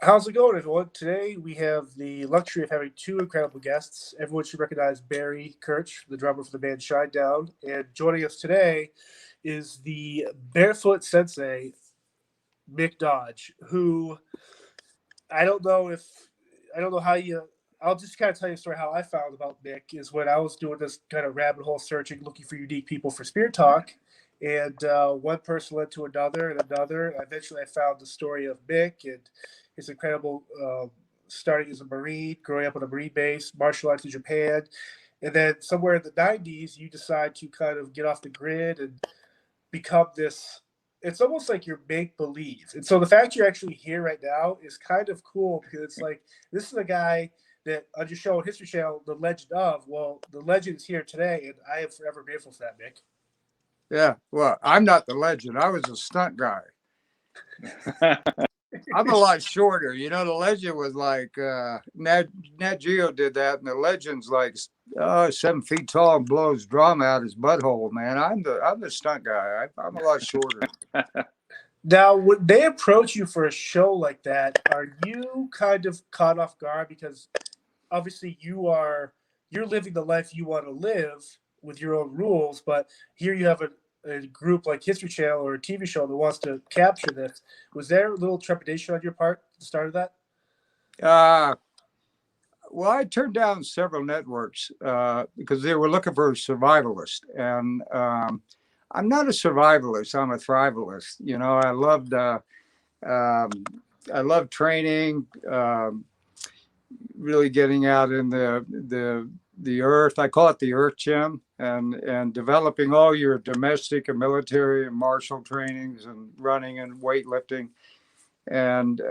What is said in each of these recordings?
How's it going, everyone? Today we have the luxury of having two incredible guests. Everyone should recognize Barry Kerch, the drummer for the band Shinedown. And joining us today is the Barefoot Sensei, Mick Dodge, who I don't know how you, I'll just kind of tell you a story how I found about Mick is when I was doing this kind of rabbit hole searching, looking for unique people for Spirit Talk. And one person led to another and another. And eventually I found the story of Mick and his incredible starting as a Marine, growing up on a Marine base, martial arts in Japan. And then somewhere in the 90s, you decide to kind of get off the grid and become this. It's almost like your make believe. And so the fact you're actually here right now is kind of cool because it's like this is a guy that on your show, History Channel, the legend of, well, the legend is here today, and I am forever grateful for that, Mick. Yeah, well, I'm not the legend. I was a stunt guy. I'm a lot shorter. You know, the legend was like Nat Geo did that, and the legend's like 7 feet tall and blows drama out his butthole. Man, I'm the stunt guy. I'm a lot shorter. Now, when they approach you for a show like that, are you kind of caught off guard because obviously you're living the life you want to live with your own rules, but here you have a group like History Channel or a TV show that wants to capture this. Was there a little trepidation on your part at the start of that? Well, I turned down several networks because they were looking for a survivalist, and I'm not a survivalist. I'm a thrivalist. You know, I love training, really getting out in the earth. I call it the earth gym, and developing all your domestic and military and martial trainings and running and weightlifting. And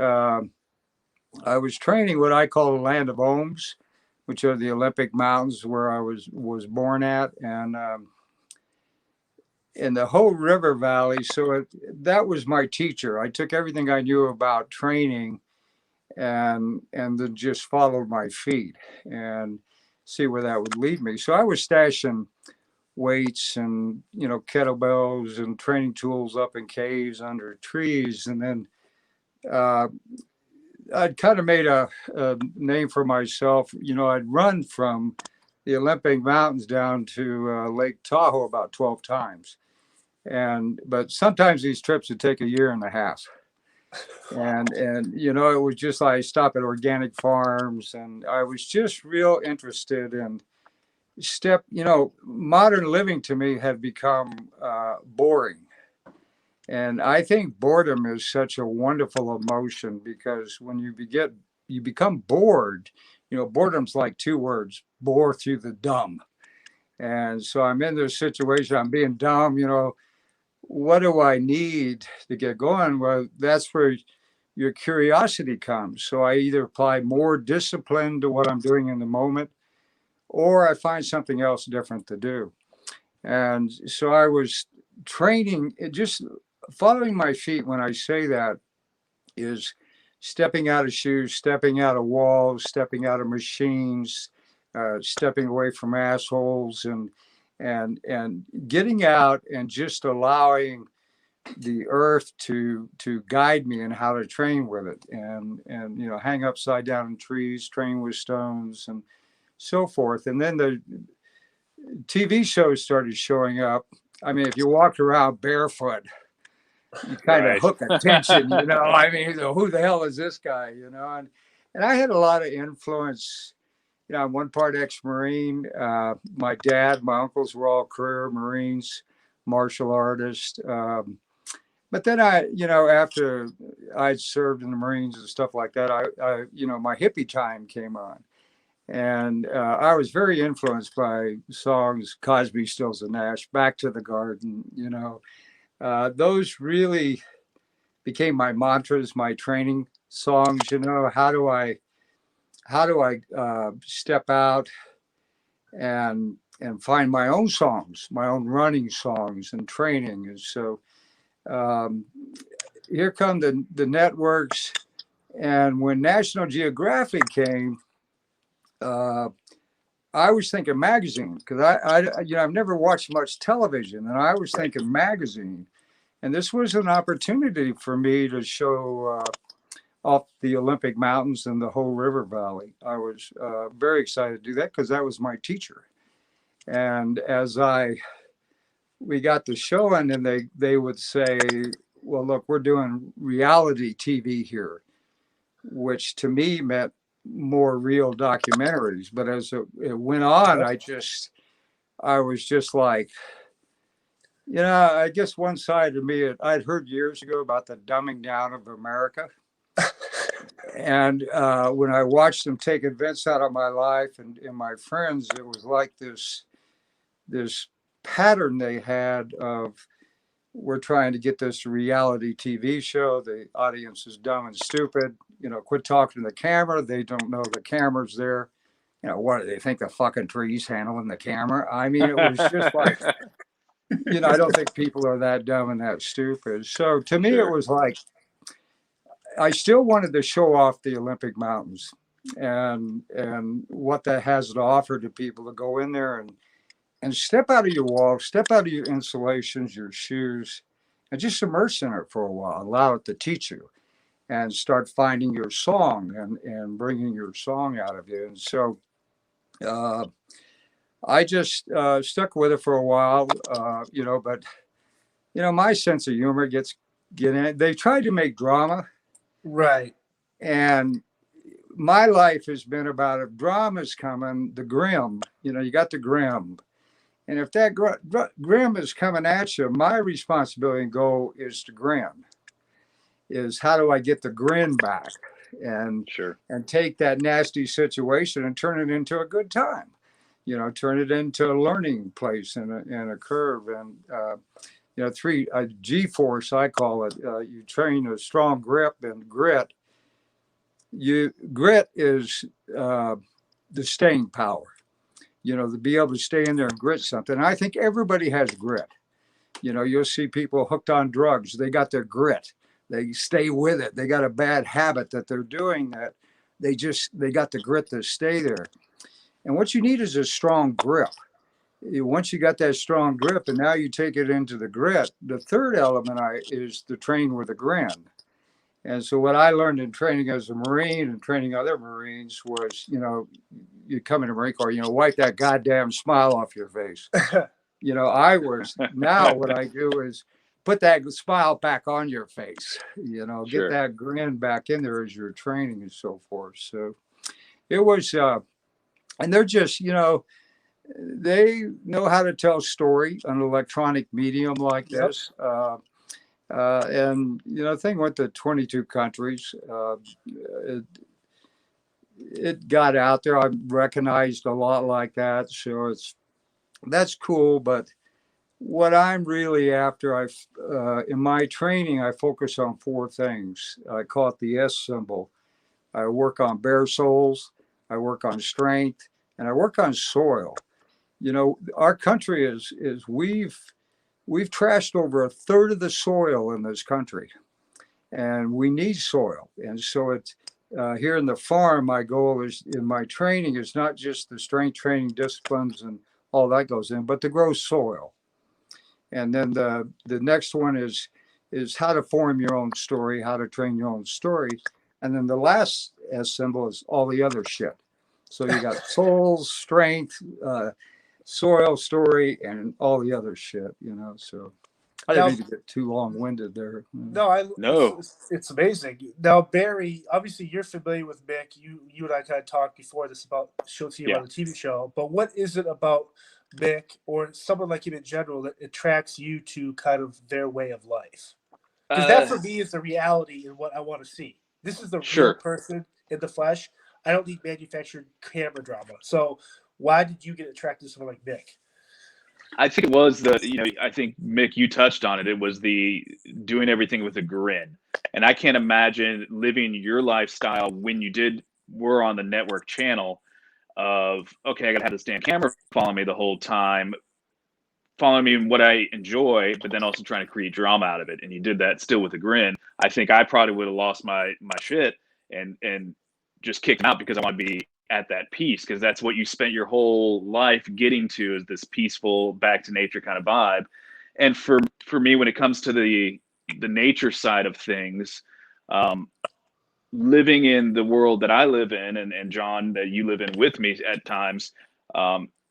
I was training what I call the land of Ohms, which are the Olympic mountains where I was born at, and in the whole river valley. So that was my teacher. I took everything I knew about training and then just followed my feet and see where that would lead me. So I was stashing weights and kettlebells and training tools up in caves under trees, and then I'd kind of made a name for myself. I'd run from the Olympic Mountains down to Lake Tahoe about 12 times, but sometimes these trips would take a year and a half. And it was just like I stop at organic farms, and I was just real interested in modern living to me had become boring. And I think boredom is such a wonderful emotion because when you become bored, boredom's like two words: bore through the dumb. And so I'm in this situation, I'm being dumb, what do I need to get going? Well, that's where your curiosity comes. So I either apply more discipline to what I'm doing in the moment, or I find something else different to do. And so I was training, just following my feet. When I say that, is stepping out of shoes, stepping out of walls, stepping out of machines, stepping away from assholes, and getting out and just allowing the earth to guide me in how to train with it, and hang upside down in trees, train with stones, and so forth. And then the TV shows started showing up. I mean, if you walked around barefoot, you kind of hook attention, I mean, who the hell is this guy, and I had a lot of influence. I'm one part ex-Marine. My dad, my uncles were all career Marines, martial artists. But then after I'd served in the Marines and stuff like that, I my hippie time came on. And I was very influenced by songs, Cosby, Stills and Nash, Back to the Garden, those really became my mantras, my training songs. How do I step out and find my own songs, my own running songs and training. And so here come the networks. And when National Geographic came, I was thinking magazine, because I've never watched much television, and I was thinking magazine. And this was an opportunity for me to show off the Olympic Mountains and the whole river valley. I was very excited to do that because that was my teacher. And as we got the show, and then they would say, well, look, we're doing reality TV here, which to me meant more real documentaries. But as it went on, I was just like, I guess one side of me, I'd heard years ago about the dumbing down of America. And when I watched them take events out of my life and my friends, it was like this pattern they had of, we're trying to get this reality TV show. The audience is dumb and stupid. Quit talking to the camera. They don't know the camera's there. What do they think, the fucking tree's handling the camera? I mean, it was just like, I don't think people are that dumb and that stupid. So to me, it was like, I still wanted to show off the Olympic Mountains and what that has to offer to people, to go in there and step out of your wall, step out of your insulations, your shoes, and just immerse in it for a while. Allow it to teach you and start finding your song and bringing your song out of you. And so I just stuck with it for a while, but, my sense of humor get in. They tried to make drama. Right. And my life has been about, if drama's coming, the grim, you got the grim. And if that grim is coming at you, my responsibility and goal is to grin. Is how do I get the grin back and take that nasty situation and turn it into a good time? Turn it into a learning place and a curve. And G-force, I call it. You train a strong grip and grit. Grit is the staying power. To be able to stay in there and grit something. And I think everybody has grit. You'll see people hooked on drugs. They got their grit. They stay with it. They got a bad habit that they're doing that they got the grit to stay there. And what you need is a strong grip. Once you got that strong grip and now you take it into the grit, the third element is to train with a grin. And so what I learned in training as a Marine and training other Marines was, you come in the Marine Corps, wipe that goddamn smile off your face. Now what I do is put that smile back on your face, get that grin back in there as you're training and so forth. So it was, and they're just, they know how to tell story on an electronic medium like this. And the thing went to 22 countries. It got out there. I'm recognized a lot like that, so that's cool. But what I'm really after, in my training, I focus on four things. I call it the S symbol. I work on bare soles, I work on strength, and I work on soil. Our country is we've trashed over a third of the soil in this country, and we need soil. And so it's here in the farm, my goal is in my training is not just the strength training disciplines and all that goes in, but to grow soil. And then the next one is how to form your own story, how to train your own story. And then the last S symbol is all the other shit. So you got souls, strength, soil, story, and all the other shit, so I didn't mean to get too long-winded there. No, it's amazing. Now, Barry, obviously you're familiar with Mick. You and I kind of talked before this about on the TV show, but what is it about Mick or someone like him in general that attracts you to kind of their way of life? Because that for me is the reality and what I want to see. This is the real person in the flesh. I don't need manufactured camera drama. So why did you get attracted to someone like Mick? I think it was I think Mick, you touched on it. It was the doing everything with a grin. And I can't imagine living your lifestyle when you were on the network channel of, okay, I got to have this damn camera following me the whole time, following me in what I enjoy, but then also trying to create drama out of it. And you did that still with a grin. I think I probably would have lost my shit and just kicked out because I want to be at that peace, because that's what you spent your whole life getting to, is this peaceful, back to nature kind of vibe. And for me, when it comes to the nature side of things, living in the world that I live in, and John, that you live in with me at times,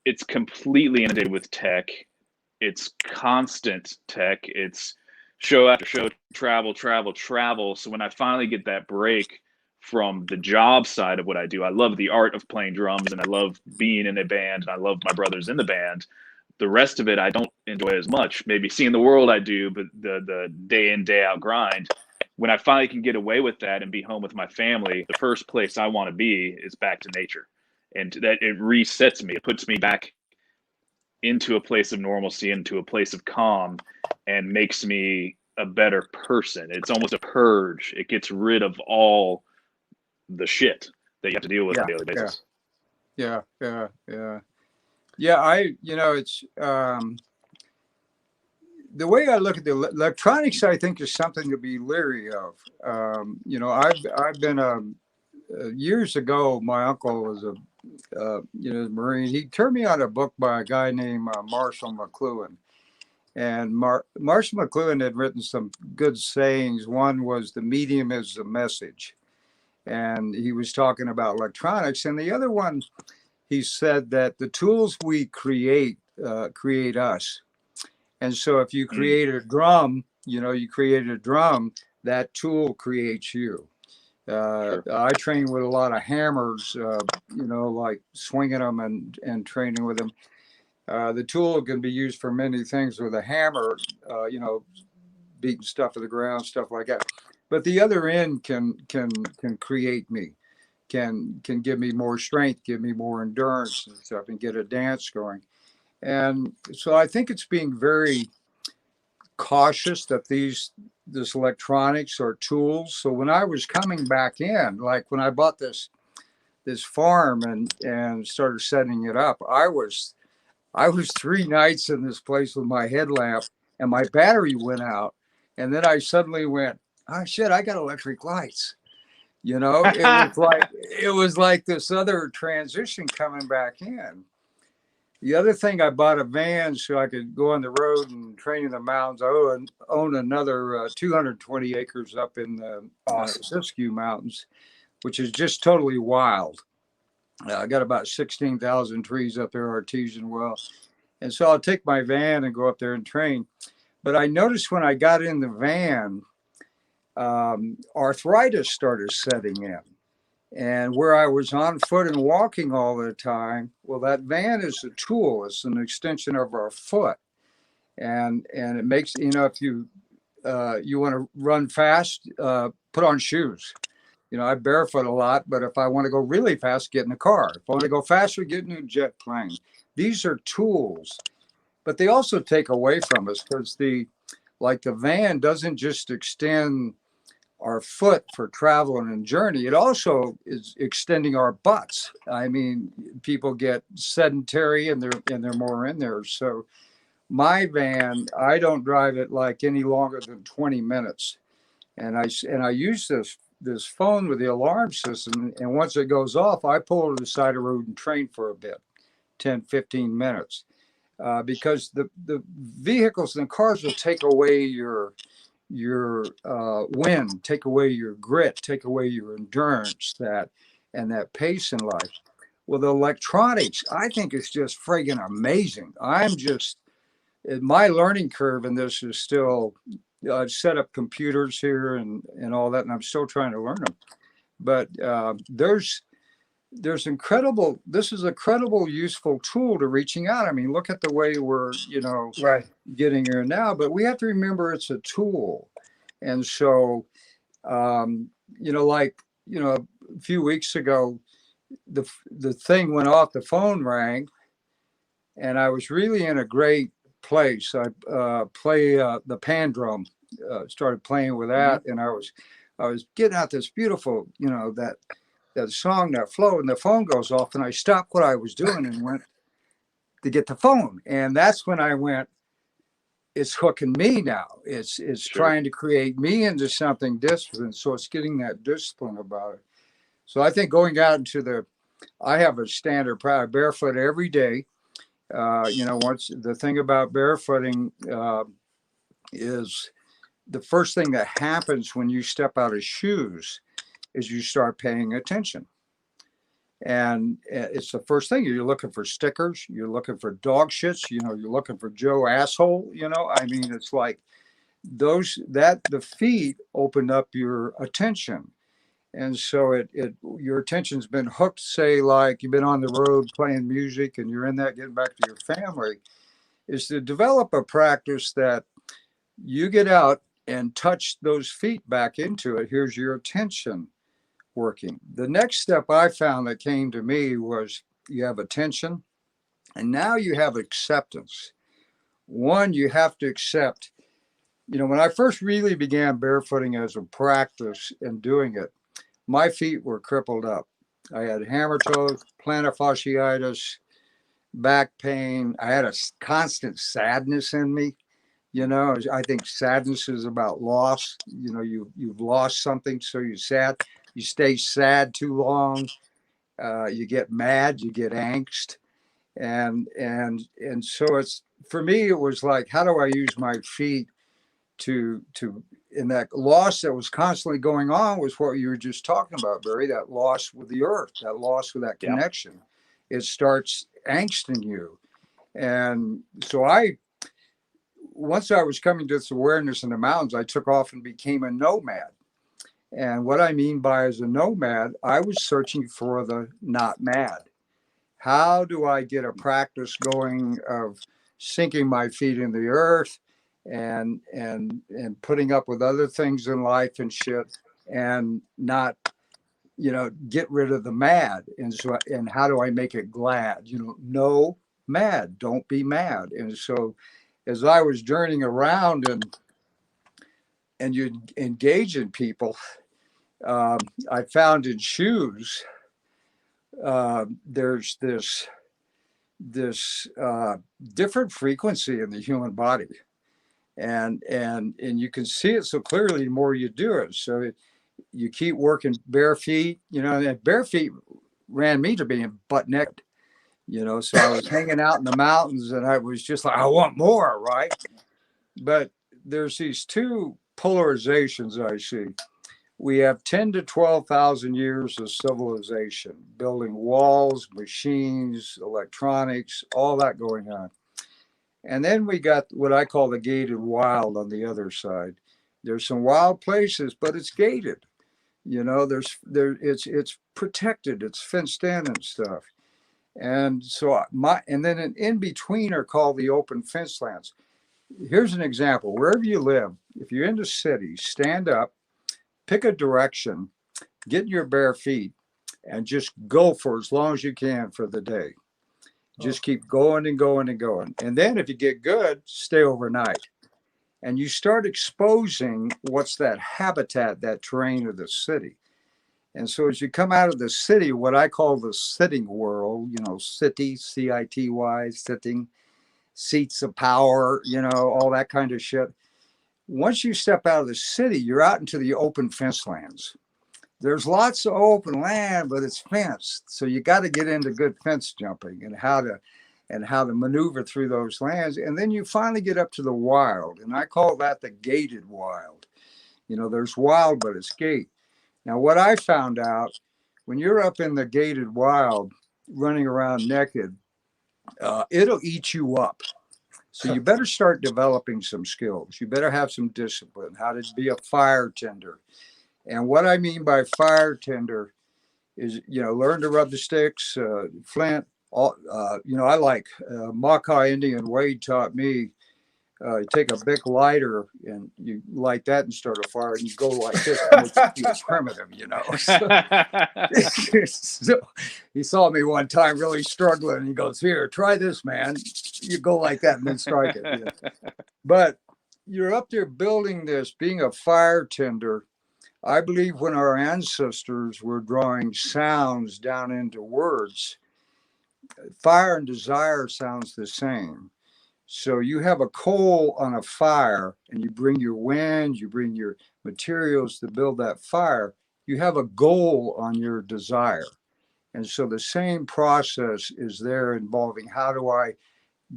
it's completely inundated with tech. It's constant tech. It's show after show, travel, travel, travel. So when I finally get that break from the job side of what I do, I love the art of playing drums, and I love being in a band, and I love my brothers in the band. The rest of it I don't enjoy as much. Maybe seeing the world I do, but the day in, day out grind. When I finally can get away with that and be home with my family, the first place I want to be is back to nature. And that it resets me. It puts me back into a place of normalcy, into a place of calm, and makes me a better person. It's almost a purge. It gets rid of all the shit that you have to deal with on a daily basis. Yeah. It's the way I look at the electronics, I think, is something to be leery of. I've been years ago, my uncle was a Marine. He turned me on a book by a guy named Marshall McLuhan. And Marshall McLuhan had written some good sayings. One was, the medium is the message. And he was talking about electronics. And the other one, he said that the tools we create create us. And so if you create a drum, you create a drum, that tool creates you. Sure. I train with a lot of hammers, like swinging them and training with them. The tool can be used for many things. With a hammer, beating stuff to the ground, stuff like that. But the other end can create me, can give me more strength, give me more endurance and stuff, and get a dance going. And so I think it's being very cautious that this electronics are tools. So when I was coming back in, like when I bought this farm and started setting it up, I was 3 nights in this place with my headlamp, and my battery went out. And then I suddenly went, oh shit, I got electric lights. It was like this other transition coming back in. The other thing, I bought a van so I could go on the road and train in the mountains. I own another 220 acres up in the Siskiyou Mountains, which is just totally wild. I got about 16,000 trees up there, artesian well. And so I'll take my van and go up there and train. But I noticed when I got in the van, arthritis started setting in. And where I was on foot and walking all the time, well, that van is a tool. It's an extension of our foot. And it makes, if you want to run fast, put on shoes. I barefoot a lot, but if I want to go really fast, get in the car. If I want to go faster, get in a jet plane. These are tools, but they also take away from us, because the van doesn't just extend our foot for travel and journey. It also is extending our butts. I mean, people get sedentary and they're more in there. So my van, I don't drive it like any longer than 20 minutes. And I use this phone with the alarm system. And once it goes off, I pull to the side of the road and train for a bit, 10, 15 minutes. Because the vehicles and the cars will take away your wind, take away your grit, take away your endurance, and that pace in life. Well, the electronics, I think, is just friggin' amazing. My learning curve in this is still, I've set up computers here and all that, and I'm still trying to learn them. But there's incredible, this is a credible, useful tool to reaching out. I mean, look at the way we're, right, getting here now, but we have to remember it's a tool. And so, a few weeks ago, the thing went off, the phone rang, and I was really in a great place. I play the pan drum, started playing with that, and I was getting out this beautiful, that song, that flow, and the phone goes off, and I stopped what I was doing and went to get the phone. And that's when I went, it's hooking me now. It's Sure. trying to create me into something different. So it's getting that discipline about it. So I think going out into I have a standard barefoot every day. Once the thing about barefooting is the first thing that happens when you step out of shoes is you start paying attention. And it's the first thing. You're looking for stickers. You're looking for dog shits. You're looking for Joe asshole. I mean, it's like the feet open up your attention. And so your attention's been hooked, say, like you've been on the road playing music and you're in that getting back to your family, is to develop a practice that you get out and touch those feet back into it. Here's your attention working. The next step I found that came to me was you have attention and now you have acceptance. One, you have to accept, when I first really began barefooting as a practice and doing it, my feet were crippled up. I had hammer toe, plantar fasciitis, back pain. I had a constant sadness in me. I think sadness is about loss. You've lost something, so you're sad. You stay sad too long. You get mad. You get angst, and so it's for me. It was like, how do I use my feet to in that loss that was constantly going on was what you were just talking about, Barry, that loss with the earth, that loss with that connection. It starts angsting you. And so once I was coming to this awareness in the mountains, I took off and became a nomad. And what I mean by as a nomad, I was searching for the not mad. How do I get a practice going of sinking my feet in the earth and putting up with other things in life and shit and not get rid of the mad? And how do I make it glad? No mad, don't be mad. And so as I was journeying around and you engage in people, I found in shoes there's this different frequency in the human body, and you can see it so clearly the more you do it. So you keep working bare feet, and bare feet ran me to being butt naked, so I was hanging out in the mountains and I was just like, I want more, right? But there's these two polarizations I see. We have 10 to 12,000 years of civilization, building walls, machines, electronics, all that going on. And then we got what I call the gated wild on the other side. There's some wild places, but it's gated. It's protected, it's fenced in and stuff. And so and then in between are called the open fence lands. Here's an example. Wherever you live, if you're in the city, stand up, pick a direction, get in your bare feet, and just go for as long as you can for the day. Just keep going and going and going. And then if you get good, stay overnight. And you start exposing what's that habitat, that terrain of the city. And so as you come out of the city, what I call the sitting world, city, C-I-T-Y, sitting, seats of power, all that kind of shit. Once you step out of the city, you're out into the open fence lands. There's lots of open land, but it's fenced. So you got to get into good fence jumping and how to maneuver through those lands. And then you finally get up to the wild. And I call that the gated wild. There's wild, but it's gate. Now, what I found out, when you're up in the gated wild, running around naked, it'll eat you up. So you better start developing some skills. You better have some discipline, how to be a fire tender. And what I mean by fire tender is, learn to rub the sticks, flint. I like Makai Indian Wade taught me, you take a big lighter and you light that and start a fire and you go like this and make you primitive, So he saw me one time really struggling and he goes, here, try this, man. You go like that and then strike it. But you're up there building this, being a fire tender. I believe when our ancestors were drawing sounds down into words, fire and desire sounds the same. So you have a coal on a fire and you bring your wind, you bring your materials to build that fire. You have a goal on your desire. And so the same process is there involving how do I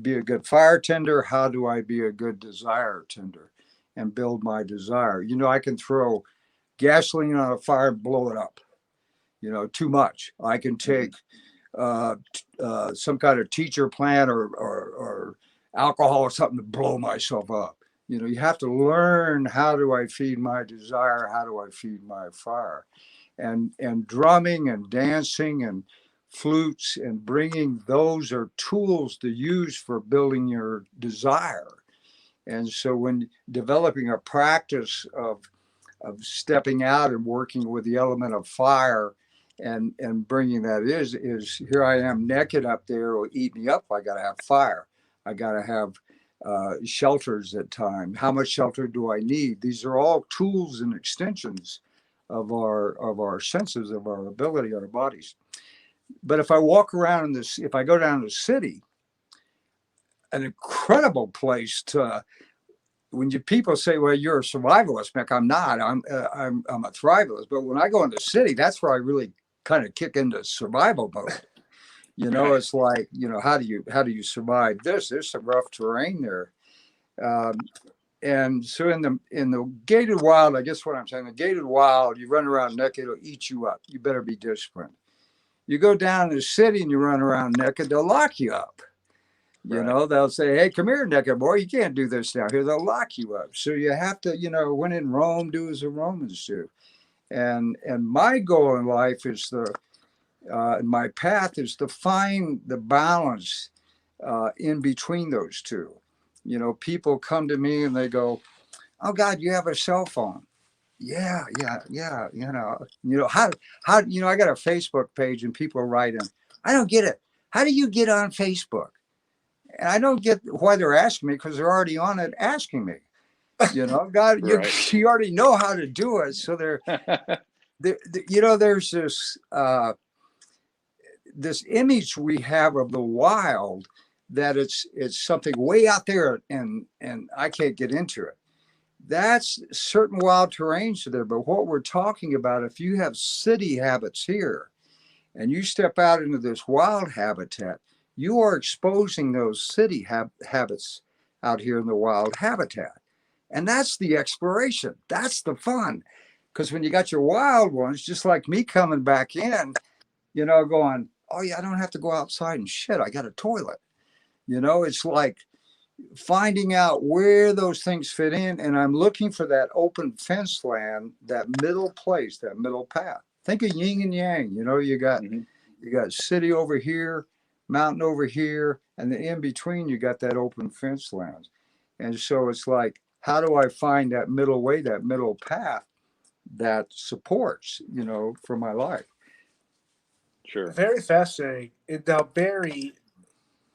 be a good fire tender? How do I be a good desire tender and build my desire? I can throw gasoline on a fire and blow it up. Too much. I can take some kind of teacher plant or alcohol or something to blow myself up. You have to learn, how do I feed my desire? How do I feed my fire? And drumming and dancing and flutes and bringing, those are tools to use for building your desire. And so when developing a practice of stepping out and working with the element of fire and bringing that is here I am naked up there, will eat me up. I got to have fire. I got to have shelters at time. How much shelter do I need? These are all tools and extensions of our senses, of our ability, our bodies. But if I walk around if I go down to the city, an incredible place to, when people say, well, you're a survivalist, Mick, I'm not. I'm a thrivalist. But when I go in the city, that's where I really kind of kick into survival mode. It's like, how do you survive this? There's some rough terrain there. And so in the gated wild, I guess what I'm saying, the gated wild, you run around naked, it'll eat you up. You better be disciplined. You go down to the city and you run around naked, they'll lock you up. They'll say, hey, come here, naked boy, you can't do this down here. They'll lock you up. So you have to, when in Rome, do as the Romans do. And my goal in life is my path is to find the balance in between those two. People come to me and they go, oh God, you have a cell phone. Yeah. How I got a Facebook page and people are writing, I don't get it. How do you get on Facebook? And I don't get why they're asking me, because they're already on it asking me. God, Right. you already know how to do it. So there's this image we have of the wild, that it's something way out there and I can't get into it. That's certain wild terrains there. But what we're talking about, if you have city habits here and you step out into this wild habitat, you are exposing those city habits out here in the wild habitat. And that's the exploration. That's the fun. Because when you got your wild ones, just like me coming back in, going, oh yeah, I don't have to go outside and shit. I got a toilet. It's like finding out where those things fit in. And I'm looking for that open fence land, that middle place, that middle path. Think of yin and yang. You got city over here, mountain over here, and then in between you got that open fence land. And so it's like, how do I find that middle way, that middle path that supports, for my life? Sure. Very fascinating. And now, Barry,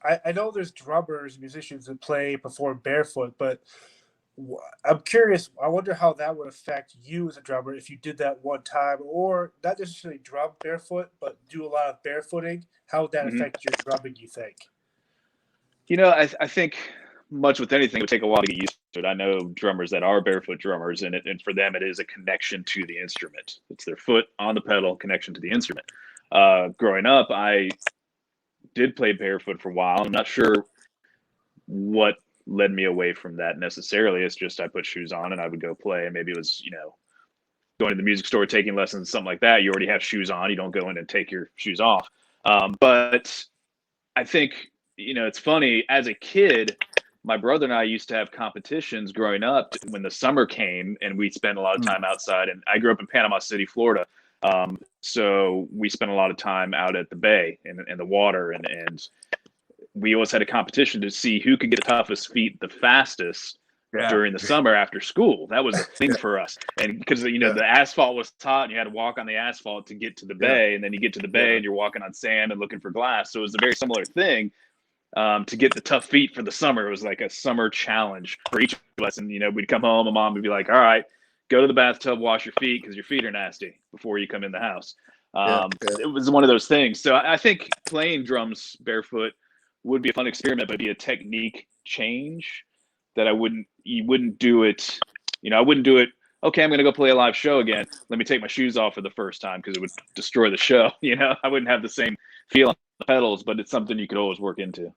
I know there's drummers, musicians that perform barefoot, but I'm curious. I wonder how that would affect you as a drummer if you did that one time, or not necessarily drum barefoot, but do a lot of barefooting. How would that affect your drumming, you think? I think much with anything, it would take a while to get used to it. I know drummers that are barefoot drummers, and for them, it is a connection to the instrument. It's their foot on the pedal, connection to the instrument. Growing up, I did play barefoot for a while. I'm not sure what led me away from that necessarily. It's just I put shoes on and I would go play, and maybe it was, going to the music store, taking lessons, something like that. You already have shoes on. You don't go in and take your shoes off. But I think, it's funny, as a kid, my brother and I used to have competitions growing up when the summer came, and we'd spend a lot of time outside. And I grew up in Panama City, Florida. So we spent a lot of time out at the bay and the water, and we always had a competition to see who could get the toughest feet the fastest during the summer after school. That was a thing for us. And because, the asphalt was hot and you had to walk on the asphalt to get to the bay, and then you get to the bay and you're walking on sand and looking for glass. So it was a very similar thing. To get the tough feet for the summer. It was like a summer challenge for each of us. And, we'd come home and Mom would be like, all right, go to the bathtub, wash your feet because your feet are nasty before you come in the house. It was one of those things. So I think playing drums barefoot would be a fun experiment, but it'd be a technique change that you wouldn't do it. I wouldn't do it. Okay, I'm going to go play a live show again. Let me take my shoes off for the first time because it would destroy the show. I wouldn't have the same feel on the pedals, but it's something you could always work into.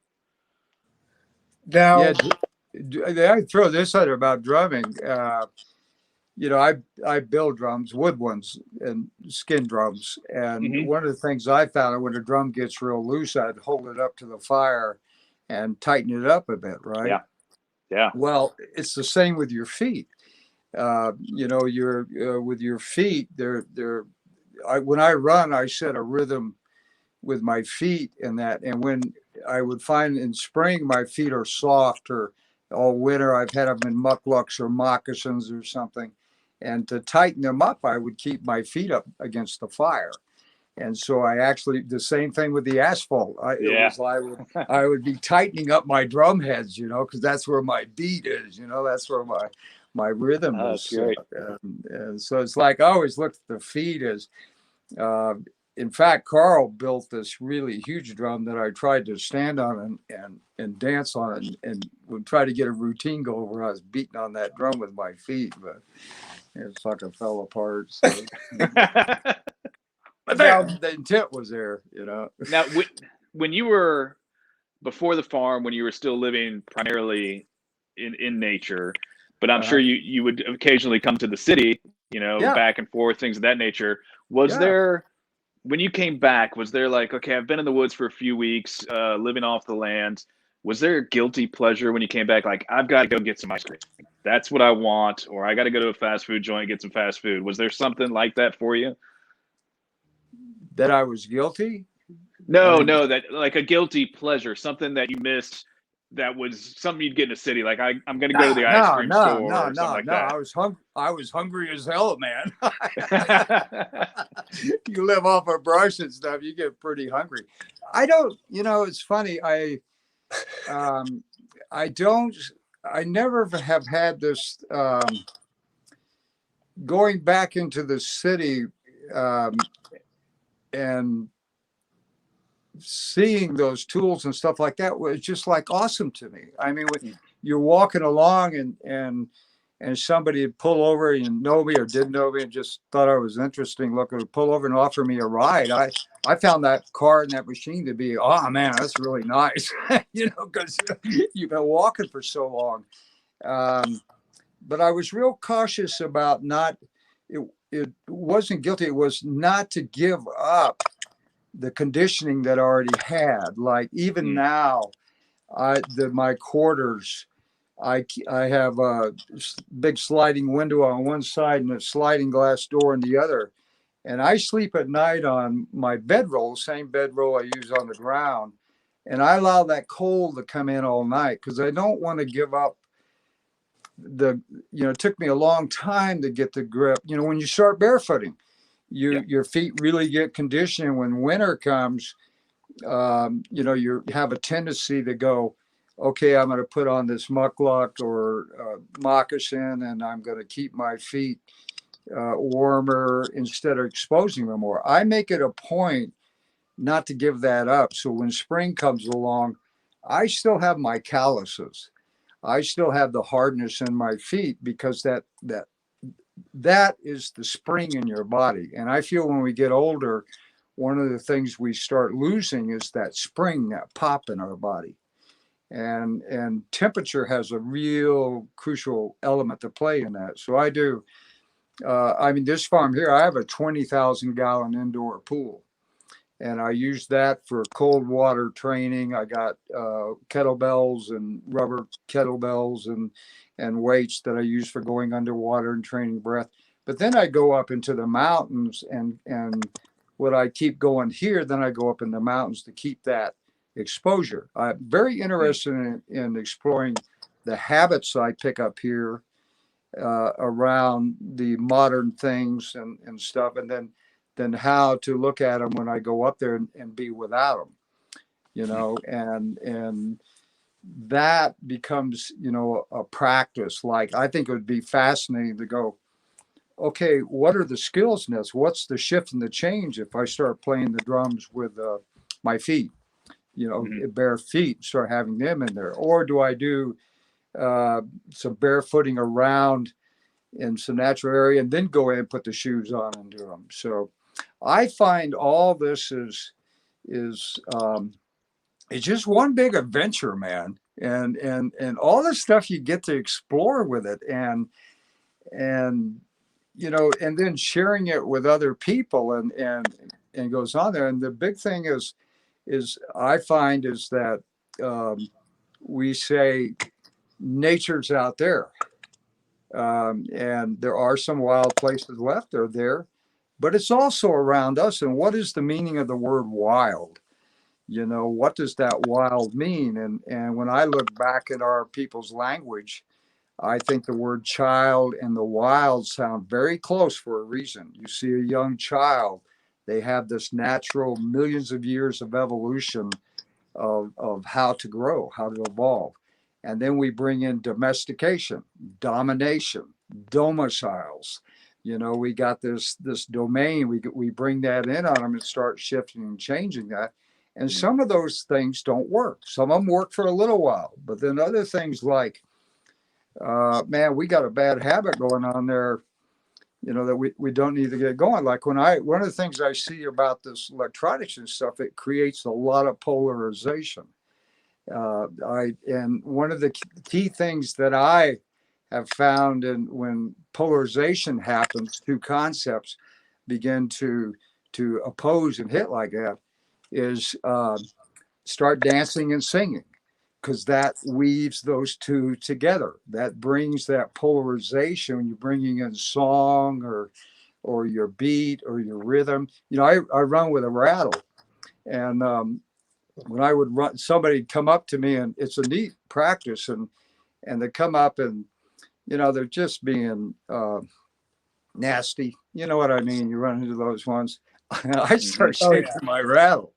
Now, I throw this out about drumming. I build drums, wood ones and skin drums. And Hmm. one of the things I found, when a drum gets real loose, I'd hold it up to the fire and tighten it up a bit, right? Yeah. Yeah. Well, it's the same with your feet. You're with your feet, when I run, I set a rhythm with my feet in that. And when I would find in spring, my feet are soft, or all winter, I've had them in mucklucks or moccasins or something. And to tighten them up, I would keep my feet up against the fire. And so I actually, the same thing with the asphalt. Yeah. I would be tightening up my drum heads, because that's where my beat is, that's where my rhythm Oh, is that's set. great. And so it's like, I always looked at the feet as, uh, in fact, Carl built this really huge drum that I tried to stand on and dance on it, and would try to get a routine going where I was beating on that drum with my feet, but it fucking fell apart. So. But Now, the intent was there. Now, when you were before the farm, when you were still living primarily in nature, but I'm sure Uh-huh. you would occasionally come to the city, Yeah, back and forth, things of that nature. Was yeah. there, when you came back, was there like, okay, I've been in the woods for a few weeks, living off the land. Was there a guilty pleasure when you came back? Like, I've got to go get some ice cream. That's what I want. Or I got to go to a fast food joint, get some fast food. Was there something like that for you? That I was guilty. I No, mean, no, that like a guilty pleasure, something that you missed that was something you'd get in a city. Like I'm gonna go to the ice no, cream no, store no, or something no, like no. I was hungry as hell, man. that. You live off of brush and stuff, you get pretty hungry. I don't. It's funny. Um, I don't. I never have had this going back into the city, and seeing those tools and stuff like that was just like awesome to me. I mean, when you're walking along and somebody would pull over and know me or didn't know me and just thought I was interesting looking, to pull over and offer me a ride. I found that car and that machine to be, oh man, that's really nice, because you've been walking for so long. But I was real cautious about it wasn't guilty. It was not to give up the conditioning that I already had. Like even now, my quarters, I have a big sliding window on one side and a sliding glass door on the other, and I sleep at night on my bedroll, same bedroll I use on the ground, and I allow that cold to come in all night because I don't want to give up it took me a long time to get the grip. When you start barefooting, Yeah. your feet really get conditioned. When winter comes, you have a tendency to go, okay, I'm going to put on this muckluck or moccasin, and I'm going to keep my feet warmer instead of exposing them more. I make it a point not to give that up. So when spring comes along, I still have my calluses. I still have the hardness in my feet because that is the spring in your body. And I feel when we get older, one of the things we start losing is that spring, that pop in our body. And temperature has a real crucial element to play in that. So I do. This farm here, I have a 20,000 gallon indoor pool, and I use that for cold water training. I got kettlebells and rubber kettlebells and weights that I use for going underwater and training breath. But then I go up into the mountains, and what I keep going here, then I go up in the mountains to keep that exposure. I'm very interested in exploring the habits I pick up here around the modern things and stuff, and then how to look at them when I go up there and be without them, and that becomes, a practice. Like, I think it would be fascinating to go, okay, what are the skills in this? What's the shift and the change if I start playing the drums with my feet, bare feet, start having them in there? Or do I do some barefooting around in some natural area and then go in and put the shoes on and do them? So I find all this is it's just one big adventure, man. And all the stuff you get to explore with it. and and then sharing it with other people, and goes on there. And the big thing is I find is that we say nature's out there, and there are some wild places left. They're there, but it's also around us. And what is the meaning of the word wild? What does that wild mean? And when I look back at our people's language, I think the word child and the wild sound very close for a reason. You see a young child, they have this natural millions of years of evolution of how to grow, how to evolve. And then we bring in domestication, domination, domiciles. We got this domain. We bring that in on them and start shifting and changing that. And some of those things don't work. Some of them work for a little while, but then other things like, man, we got a bad habit going on there, that we don't need to get going. Like one of the things I see about this electronics and stuff, it creates a lot of polarization. And one of the key things that I have found, and when polarization happens, two concepts begin to oppose and hit like that, is start dancing and singing, because that weaves those two together. That brings that polarization when you're bringing in song or your beat or your rhythm. I run with a rattle, and when I would run, somebody'd come up to me, and it's a neat practice, and they come up, and they're just being nasty. You know what I mean? You run into those ones. I start shaking my rattle.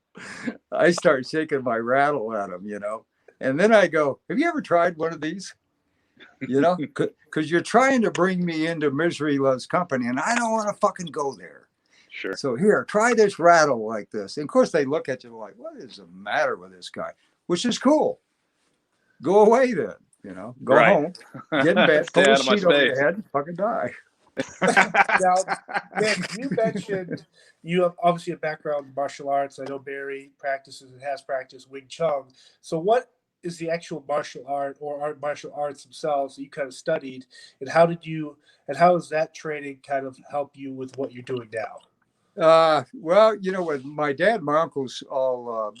I start shaking my rattle at them, and then I go, have you ever tried one of these? Because you're trying to bring me into misery loves company, and I don't want to fucking go there. Sure. So here, try this rattle like this. And of course, they look at you like, what is the matter with this guy? Which is cool. Go away then, go home, get in bed, pull a sheet over your head, and fucking die. Now, Nick, you mentioned you have obviously a background in martial arts. I know Barry practices and has practiced Wing Chun. So what is the actual martial art or martial arts themselves that you kind of studied, and how does that training kind of help you with what you're doing now? Well, with my dad, my uncles all,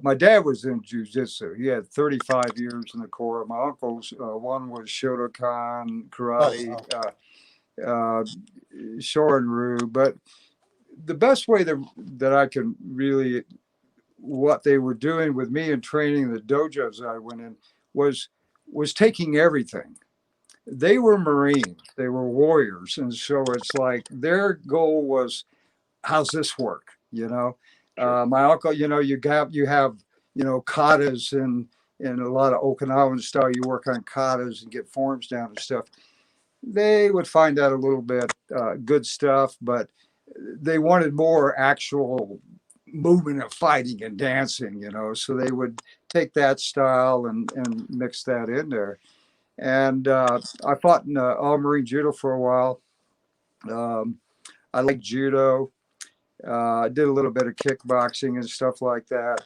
my dad was in jiu-jitsu. He had 35 years in the Corps. My uncles, one was Shotokan, karate, Shorin-ryu. But the best way that I can really, what they were doing with me and training the dojos I went in was taking everything. They were Marines, they were warriors. And so it's like their goal was, how's this work? Sure. My uncle, you have katas and a lot of Okinawan style. You work on katas and get forms down and stuff. They would find that a little bit good stuff, but they wanted more actual movement of fighting and dancing, so they would take that style and mix that in there. And I fought in all Marine judo for a while. I like judo. I did a little bit of kickboxing and stuff like that.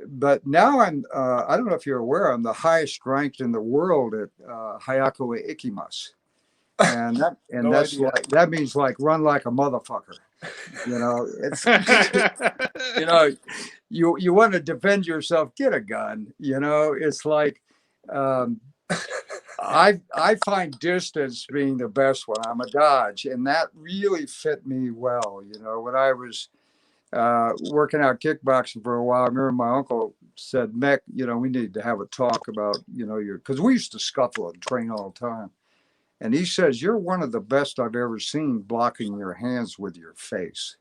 But now I don't know if you're aware, I'm the highest ranked in the world at Hayakue Ikimas. And that means like run like a motherfucker. It's, you want to defend yourself, get a gun. It's like, I find distance being the best one. I'm a Dodge, and that really fit me well. When I was working out kickboxing for a while, I remember my uncle said, Mick, we need to have a talk about, because we used to scuffle and train all the time. And he says, you're one of the best I've ever seen blocking your hands with your face.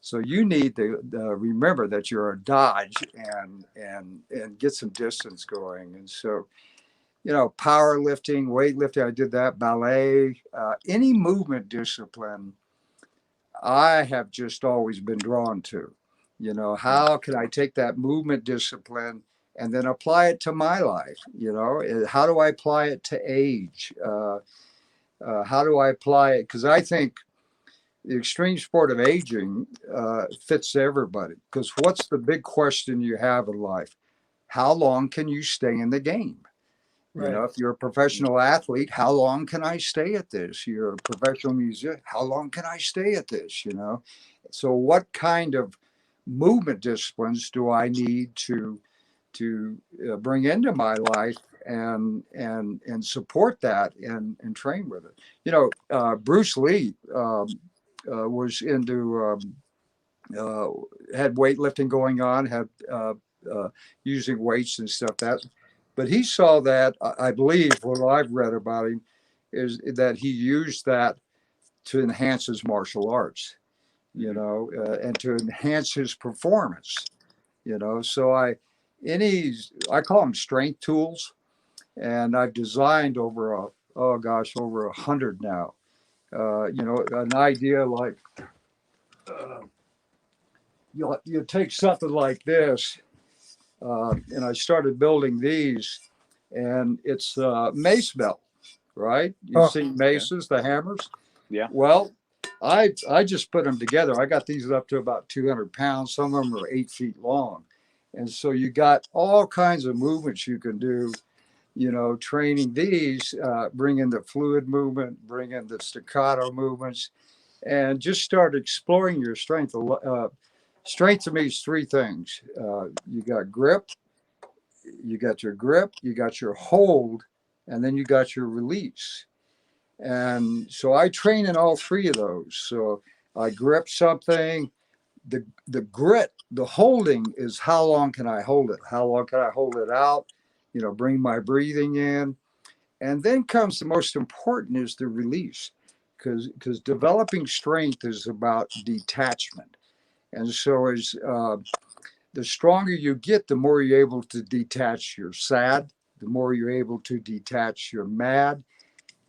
So you need to remember that you're a Dodge and get some distance going. And so, powerlifting, weightlifting, I did that, ballet, any movement discipline, I have just always been drawn to. How can I take that movement discipline and then apply it to my life? How do I apply it to age? How do I apply it? Because I think the extreme sport of aging fits everybody. Because what's the big question you have in life? How long can you stay in the game? You Right. know, if you're a professional athlete, how long can I stay at this? You're a professional musician, how long can I stay at this? You know, so what kind of movement disciplines do I need to bring into my life and support that and train with it? You know, Bruce Lee was into uh, had weightlifting going on, had using weights and stuff. But he saw that, I believe, what I've read about him is that he used that to enhance his martial arts, you know, and to enhance his performance, you know. So I call them strength tools, and I've designed over over 100 now. You know, an idea like you take something like this, and I started building these, and it's mace belt, right? You've Oh, seen maces, the hammers. Yeah. Well, I just put them together. I got these up to about 200 pounds. Some of them are 8 feet long, and so you got all kinds of movements you can do. You know, training these, bring in the fluid movement, bring in the staccato movements, and just start exploring your strength. Strength to me is three things. You got grip, you got your grip, you got your hold, and then you got your release. And so I train in all three of those. So I grip something, the grit, the holding is how long can I hold it? How long can I hold it out? You know, bring my breathing in. And then comes the most important is the release. Because developing strength is about detachment. And so as the stronger you get, the more you're able to detach your sad, the more you're able to detach your mad.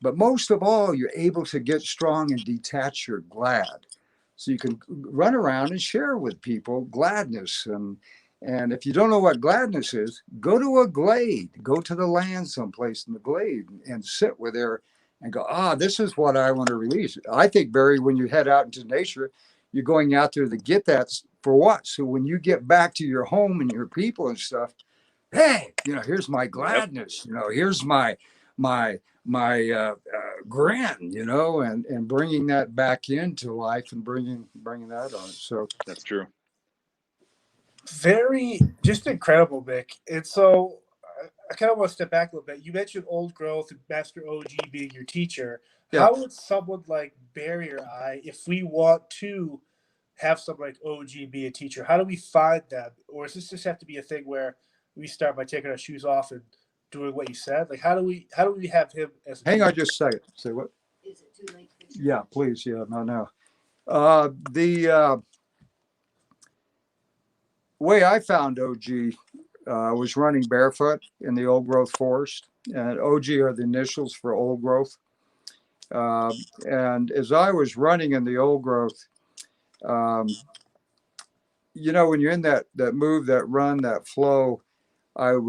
But most of all, you're able to get strong and detach your glad. So you can run around and share with people gladness. And if you don't know what gladness is, go to a glade, go to the land someplace in the glade and sit with there and go, this is what I want to release. I think, Barry, when you head out into nature, you're going out there to get that for what? So when you get back to your home and your people and stuff, hey, you know, here's my gladness. You know, here's my grin. You know, and bringing that back into life and bringing that on. So That's true. very just incredible, Mick. And so I kind of want to step back a little bit. You mentioned old growth and Master OG being your teacher. yeah. How would someone like Barry or I, if we want to have someone like OG be a teacher, how do we find them? Or does this just have to be a thing where we start by taking our shoes off and doing what you said? Like how do we have him as a Hang teacher? on just a second. Say what? Is it too late for you? Yeah, please. Yeah, no. The way I found OG was running barefoot in the old growth forest, and OG are the initials for old growth. And as I was running in the old growth, um, you know, when you're in that move, that run, that flow, there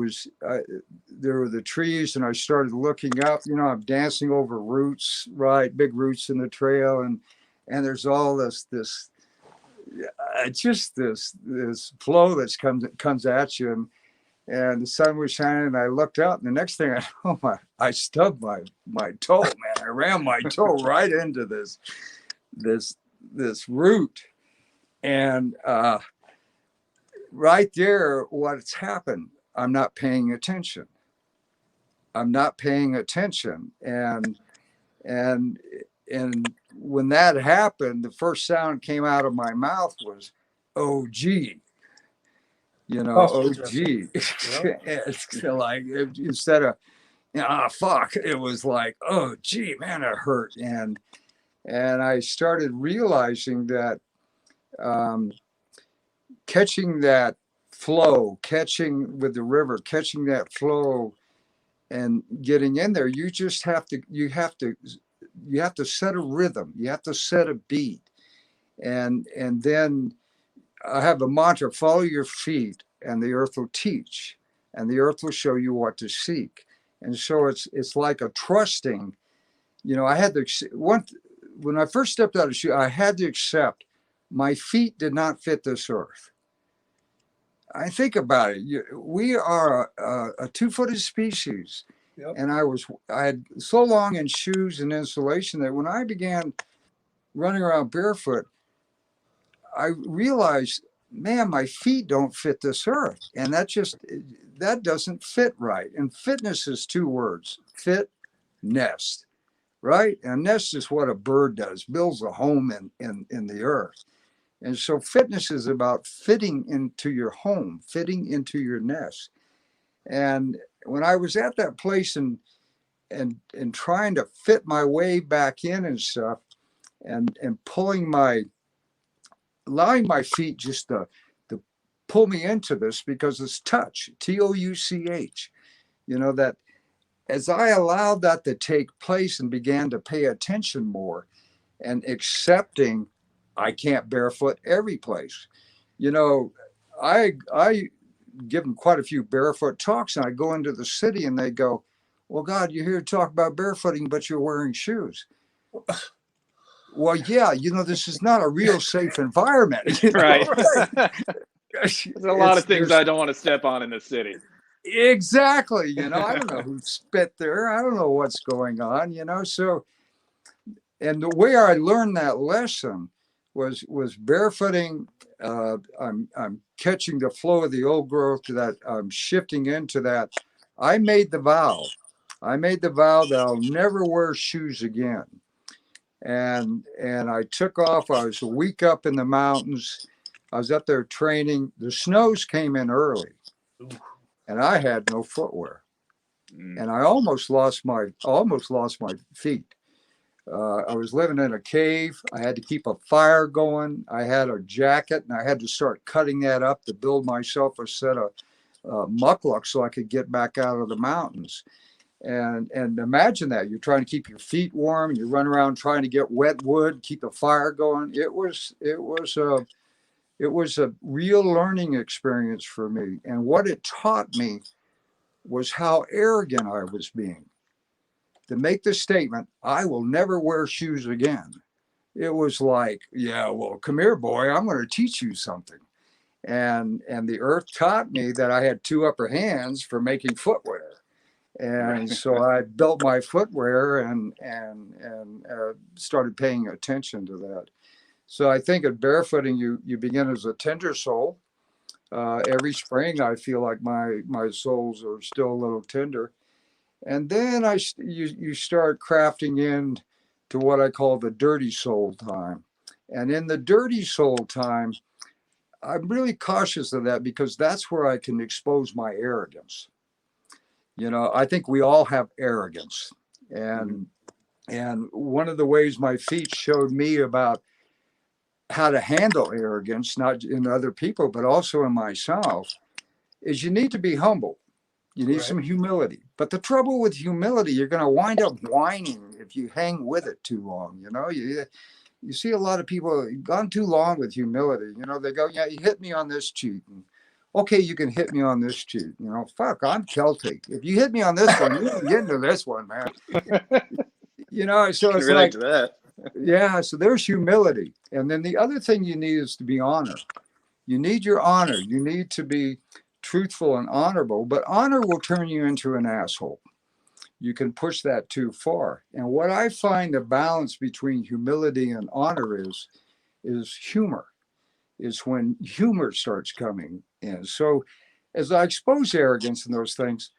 were the trees, and I started looking up. You know, I'm dancing over roots, right, big roots in the trail, and there's all this just this flow that comes at you, and the sun was shining, and I looked out, and the next thing I know, I stubbed my toe, man. I ran my toe right into this root, and right there, what's happened? I'm not paying attention. And when that happened, the first sound came out of my mouth was, "Oh, gee." You know, Oh, oh, interesting. gee. Yeah. It's like instead of, fuck, it was like, oh, gee, man, it hurt. And I started realizing that catching that flow, catching with the river, catching that flow and getting in there, you have to set a rhythm, you have to set a beat. And then I have a mantra: follow your feet and the earth will teach, and the earth will show you what to seek. And so it's like a trusting. You know, I had to when I first stepped out of the shoe, I had to accept my feet did not fit this earth. I think about it. We are a two-footed species, Yep. And I had so long in shoes and insulation that when I began running around barefoot, I realized, man, my feet don't fit this earth. And that doesn't fit right. And fitness is two words: fit, nest, right? And nest is what a bird does, builds a home in the earth. And so fitness is about fitting into your home, fitting into your nest. And when I was at that place and trying to fit my way back in and stuff, and allowing my feet just to pull me into this, because it's touch, touch, that as I allowed that to take place and began to pay attention more and accepting I can't barefoot every place. I give them quite a few barefoot talks, and I go into the city and they go, well, God, you're here to talk about barefooting, but you're wearing shoes. Well, yeah, this is not a real safe environment. Right. Right. There's a lot of things I don't want to step on in the city. Exactly. I don't know who spit there. I don't know what's going on, So, and the way I learned that lesson was barefooting. I'm catching the flow of the old growth, that I'm shifting into that. I made the vow that I'll never wear shoes again. And I took off. I was a week up in the mountains. I was up there training. The snows came in early, and I had no footwear, and I almost lost my feet. I was living in a cave. I had to keep a fire going. I had a jacket, and I had to start cutting that up to build myself a set of mucklucks so I could get back out of the mountains. And imagine that you're trying to keep your feet warm. You run around trying to get wet wood, keep the fire going. It was a real learning experience for me. And what it taught me was how arrogant I was being. To make the statement, I will never wear shoes again. It was like, yeah, well, come here, boy, I'm going to teach you something. And the earth taught me that I had two upper hands for making footwear. And so I built my footwear and started paying attention to that. So I think at barefooting, you begin as a tender soul. Every spring, I feel like my soles are still a little tender. And then you start crafting in to what I call the dirty soul time. And in the dirty soul time, I'm really cautious of that, because that's where I can expose my arrogance. I think we all have arrogance. And one of the ways my feet showed me about how to handle arrogance, not in other people, but also in myself, is you need to be humble. You need some humility. But the trouble with humility, you're going to wind up whining if you hang with it too long. You see a lot of people gone too long with humility. They go, yeah, you hit me on this cheek. And, okay, you can hit me on this cheek. Fuck, I'm Celtic. If you hit me on this one, you can get into this one, man. So it's like, to that. Yeah, so there's humility. And then the other thing you need is to be honored. You need your honor. You need to be truthful and honorable, but honor will turn you into an asshole. You can push that too far. And what I find the balance between humility and honor is humor, is when humor starts coming in. So as I expose arrogance and those things,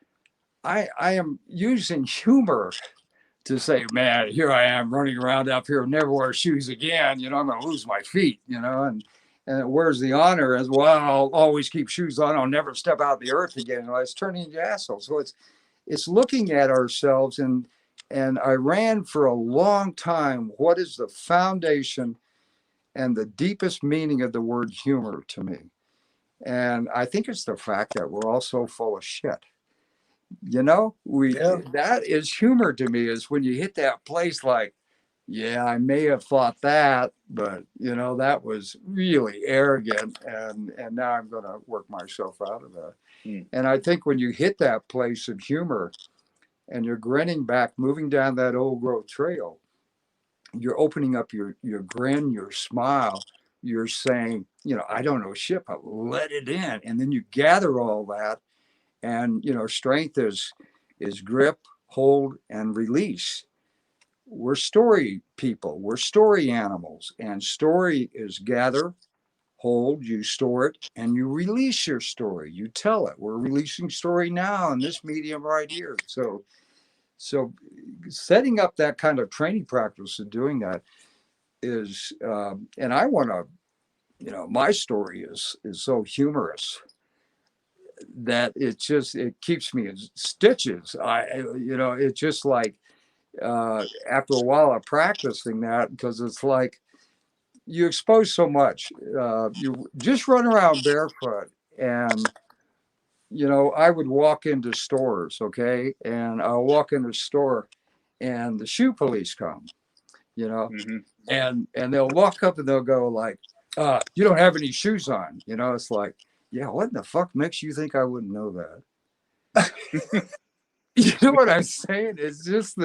I am using humor to say, man, here I am running around up here, never wear shoes again. I'm going to lose my feet, and where's the honor as well? I'll always keep shoes on. I'll never step out the earth again. It's turning into assholes. So it's looking at ourselves, and I ran for a long time. What is the foundation and the deepest meaning of the word humor to me? And I think it's the fact that we're all so full of shit. That is humor to me, is when you hit that place like, yeah, I may have thought that, but that was really arrogant, and now I'm going to work myself out of that. And I think when you hit that place of humor and you're grinning back, moving down that old growth trail, you're opening up your grin, your smile, you're saying, I don't know shit, but let it in. And then you gather all that, and strength is is grip, hold, and release. We're story people. We're story animals. And story is gather, hold, you store it, and you release your story. You tell it. We're releasing story now in this medium right here. So setting up that kind of training practice and doing that is, and I want to, my story is so humorous that it keeps me in stitches. It's just like, after a while of practicing that, because it's like you expose so much, you just run around barefoot. And I would walk into stores, okay, and I'll walk into the store and the shoe police come, Mm-hmm. and they'll walk up and they'll go like, you don't have any shoes on. It's like, yeah, what in the fuck makes you think I wouldn't know that? You know what I'm saying? It's just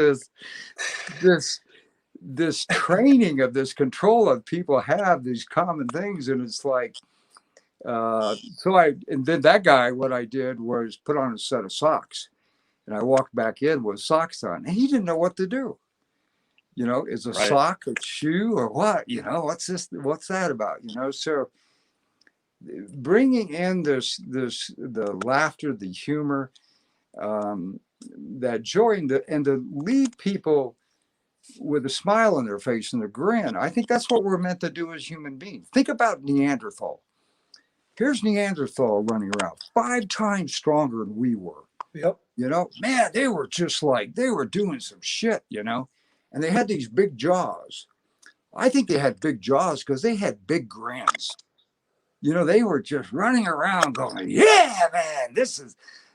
this training of this control of people have these common things. And it's like, and then that guy, what I did was put on a set of socks, and I walked back in with socks on, and he didn't know what to do. Is a Right. sock a shoe or what? What's this? What's that about? So bringing in the laughter, the humor, that joy, and to leave people with a smile on their face and a grin. I think that's what we're meant to do as human beings. Think about Neanderthal. Here's Neanderthal running around 5 times stronger than we were. Yep. Man, they were just like, they were doing some shit, and they had these big jaws. I think they had big jaws because they had big grins. They were just running around going, yeah, man,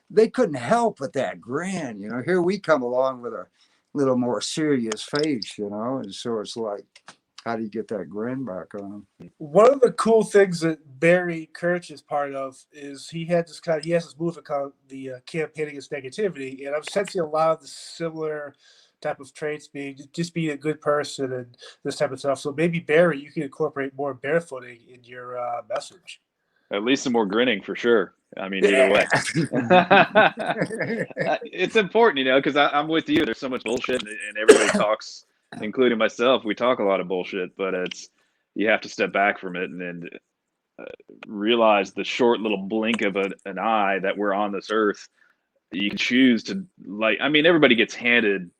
they couldn't help but that grin. Here we come along with a little more serious face, and so it's like, how do you get that grin back on them? One of the cool things that Barry Kerch is part of is he has this movement called the Campaign Against Negativity, and I'm sensing a lot of the similar type of traits, being a good person and this type of stuff. So maybe, Barry, you can incorporate more barefooting in your message. At least some more grinning for sure. I mean, either way. It's important, because I'm with you. There's so much bullshit, and everybody talks, including myself. We talk a lot of bullshit, but you have to step back from it and realize the short little blink of an eye that we're on this earth. You can choose to, everybody gets handed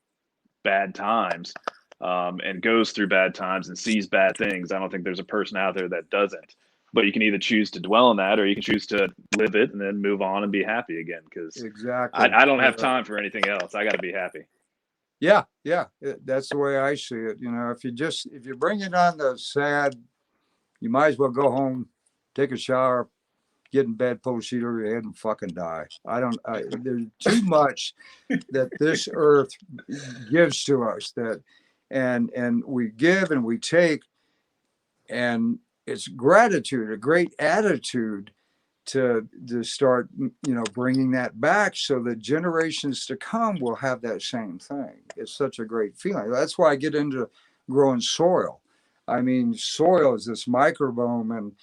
bad times, and goes through bad times and sees bad things. I don't think there's a person out there that doesn't. But you can either choose to dwell on that, or you can choose to live it and then move on and be happy again. Because exactly, I don't have time for anything else. I got to be happy. Yeah, that's the way I see it. If you bring it on the sad, you might as well go home, take a shower, get in bed, pull a sheet over your head, and fucking die. There's too much that this earth gives to us, and we give and we take, and it's gratitude, a great attitude to start, bringing that back so that generations to come will have that same thing. It's such a great feeling. That's why I get into growing soil. I mean, soil is this microbiome,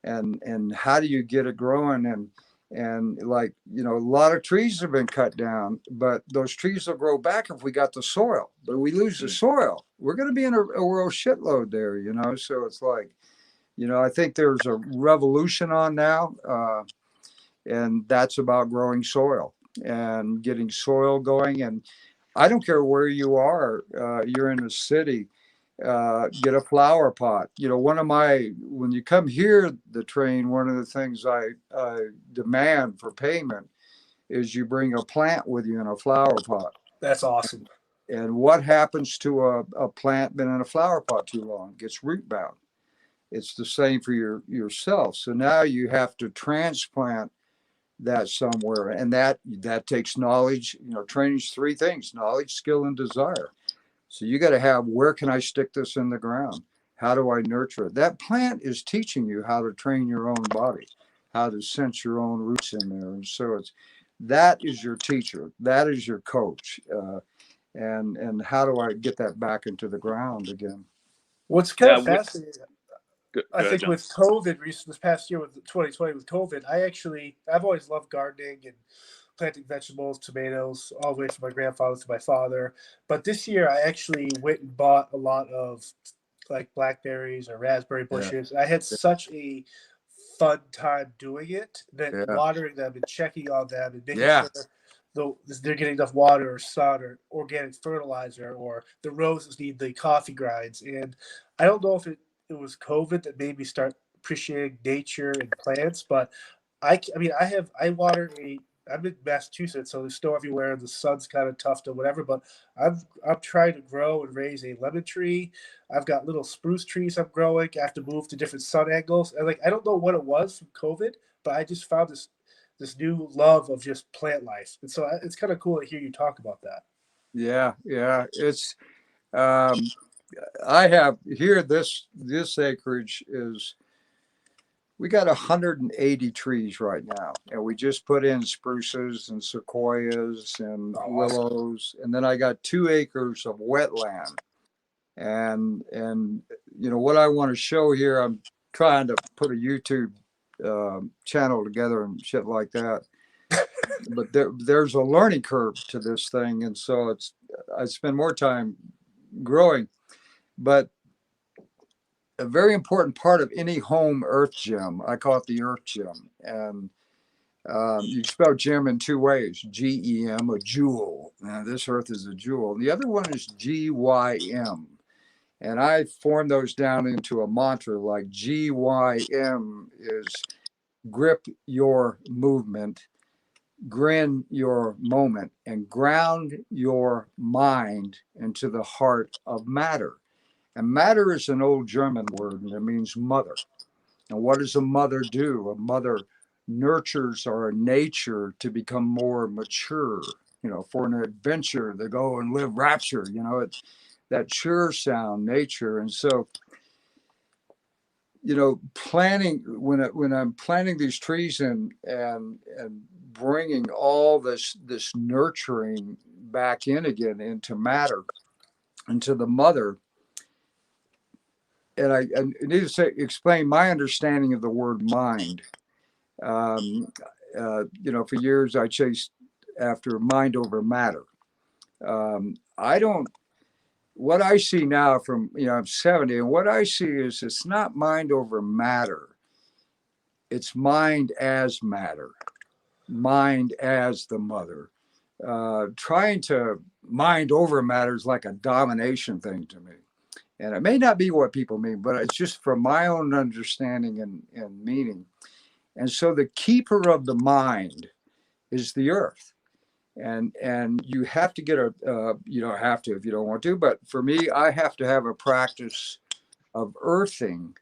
and how do you get it growing? And like, a lot of trees have been cut down, but those trees will grow back if we got the soil. But we lose the soil, we're going to be in a real shitload there, So it's like, I think there's a revolution on now, and that's about growing soil and getting soil going. And I don't care where you are, you're in a city, get a flower pot. When you come here, the train, one of the things I demand for payment is you bring a plant with you in a flower pot. That's awesome. And what happens to a plant been in a flower pot too long? It gets root bound. It's the same for yourself. So now you have to transplant that somewhere, and that takes knowledge. Training's 3 things: knowledge, skill, and desire. So you got to have, where can I stick this in the ground? How do I nurture it? That plant is teaching you how to train your own body, how to sense your own roots in there. And so that is your teacher, that is your coach, and how do I get that back into the ground again? What's kind of fascinating, I think, John. with COVID, this past year with 2020 with COVID, I've always loved gardening and planting vegetables, tomatoes, all the way from my grandfather to my father. But this year I actually went and bought a lot of like blackberries or raspberry Yeah. bushes. I had such a fun time doing it that Yeah. watering them and checking on them and making Yeah. sure they're getting enough water or sun or organic fertilizer, or the roses need the coffee grinds. And I don't know if it was COVID that made me start appreciating nature and plants, but I mean, I water I'm in Massachusetts, so there's snow everywhere. The sun's kind of tough to whatever, but I'm trying to grow and raise a lemon tree. I've got little spruce trees I'm growing. I have to move to different sun angles. And like I don't know what it was from COVID, but I just found this new love of just plant life. And so it's kind of cool to hear you talk about that. Yeah. Yeah. It's, um, I have here, this acreage is, we got 180 trees right now, and we just put in spruces and sequoias and willows, and then I got 2 acres of wetland. And what I want to show here, I'm trying to put a YouTube channel together and shit like that. But there's a learning curve to this thing, and so I spend more time growing. But a very important part of any home earth gem, I call it the earth gem, and you spell gem in 2 ways: GEM, a jewel. Now, this earth is a jewel. And the other one is GYM. And I formed those down into a mantra, like GYM is grip your movement, grin your moment, and ground your mind into the heart of matter. And matter is an old German word, and it means mother. And what does a mother do? A mother nurtures our nature to become more mature, for an adventure to go and live rapture, that sure sound nature. And so, planting, when I'm planting these trees and bringing all this nurturing back in again into matter, into the mother. And I need to explain my understanding of the word mind. For years I chased after mind over matter. I don't. What I see now from, I'm 70, and what I see is it's not mind over matter. It's mind as matter, mind as the mother. Trying to mind over matter is like a domination thing to me. And it may not be what people mean, but it's just from my own understanding and meaning. And so the keeper of the mind is the earth. And you have to get you don't have to if you don't want to, but for me, I have to have a practice of earthing,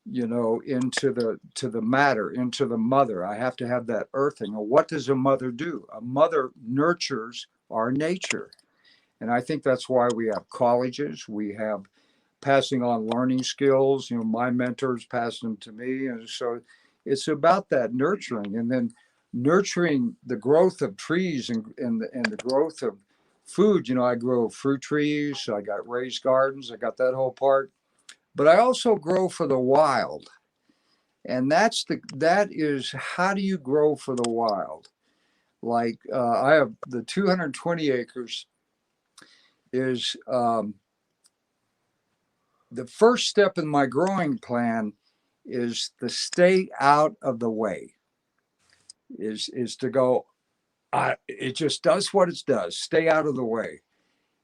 into the matter, into the mother. I have to have that earthing. Well, what does a mother do? A mother nurtures our nature. And I think that's why we have colleges. We have passing on learning skills. My mentors pass them to me. And so it's about that nurturing, and then nurturing the growth of trees and the growth of food. I grow fruit trees. I got raised gardens. I got that whole part. But I also grow for the wild. And that is, how do you grow for the wild? Like I have the 220 acres is the first step in my growing plan is to stay out of the way, is to go, it just does what it does, stay out of the way.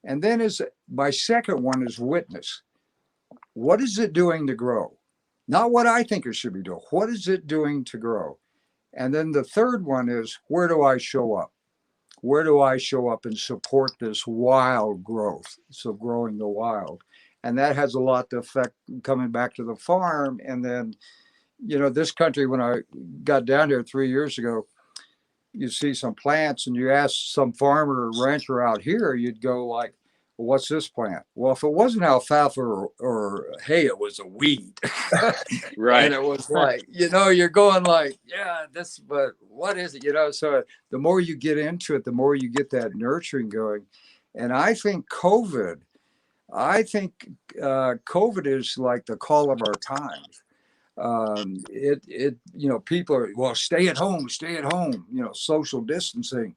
And then my second one is witness. What is it doing to grow? Not what I think it should be doing. What is it doing to grow? And then the third one is, where do I show up? Where do I show up and support this wild growth? So growing the wild. And that has a lot to affect coming back to the farm. And then, this country, when I got down here 3 years ago, you see some plants and you ask some farmer or rancher out here, you'd go like, well, what's this plant? Well, if it wasn't alfalfa or hay, it was a weed. Right. And it was like, you're going like, yeah, but what is it? So the more you get into it, the more you get that nurturing going. And I think COVID is like the call of our times. People are, well, stay at home, social distancing.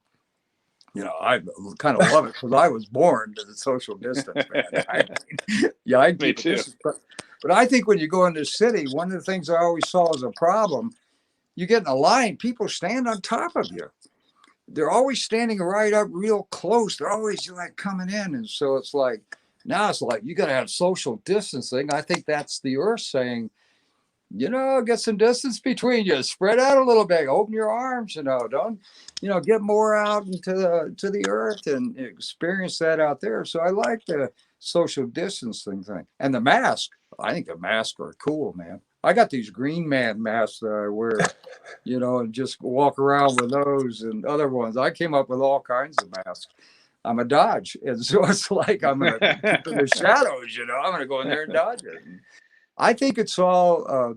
I kind of love it because I was born to the social distance, man. I Me keep a too. distance. But I think when you go in the city, one of the things I always saw as a problem, you get in a line, people stand on top of you. They're always standing right up real close. They're always like coming in. And so it's like, now it's like, you got to have social distancing. I think that's the earth saying, get some distance between you, spread out a little bit, open your arms, don't, get more out into the earth and experience that out there. So I like the social distancing thing. And the mask, I think the masks are cool, man. I got these Green Man masks that I wear, and just walk around with those and other ones. I came up with all kinds of masks. I'm a Dodge. And so it's like, I'm going to keep in the shadows, I'm going to go in there and dodge it. And I think it's all,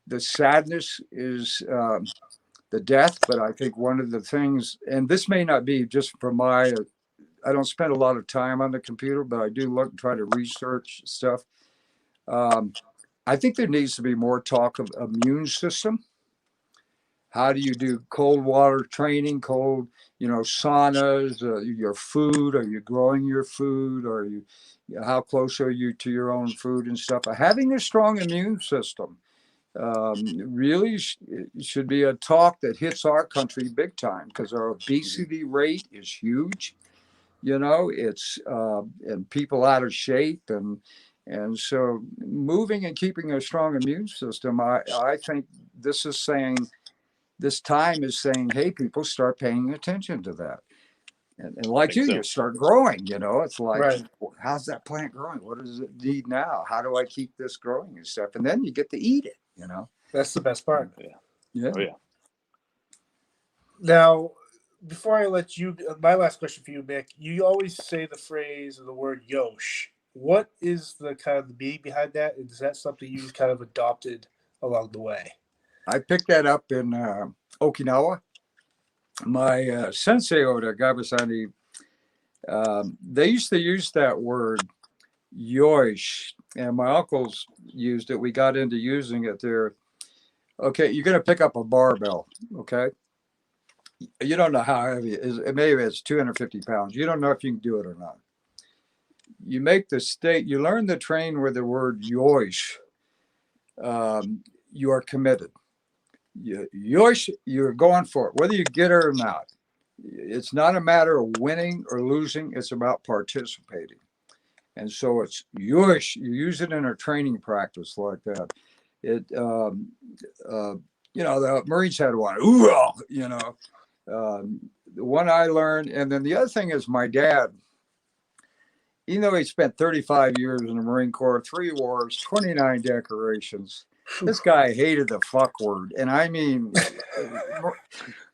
the sadness is the death, but I think one of the things, and this may not be just from I don't spend a lot of time on the computer, but I do look and try to research stuff. I think there needs to be more talk of immune system. How do you do cold water training, saunas, your food? Are you growing your food? How close are you to your own food and stuff? Having a strong immune system really should be a talk that hits our country big time because our obesity rate is huge. It's and people out of shape and so moving and keeping a strong immune system. I think this time is saying, hey, people, start paying attention to that. And like you start growing, it's like, right. How's that plant growing? What does it need now? How do I keep this growing and stuff? And then you get to eat it, That's the best part. Yeah. Oh, yeah. Now, before I let you, my last question for you, Mick, you always say the phrase or the word yosh. What is the kind of the meaning behind that? Is that something you kind of adopted along the way? I picked that up in Okinawa. My sensei Oda Gabasani, they used to use that word yosh, and my uncles used it. We got into using it there. Okay, you're going to pick up a barbell, okay? You don't know how heavy it is. Maybe it's 250 pounds. You don't know if you can do it or not. You make the you learn the train with the word yosh. You are committed. Yosh, you're going for it, whether you get it or not. It's not a matter of winning or losing. It's about participating. And so it's yosh. You use it in a training practice like that. The Marines had one. The one I learned, and then the other thing is my dad. Even though he spent 35 years in the Marine Corps, 3 wars, 29 decorations, this guy hated the fuck word. And I mean,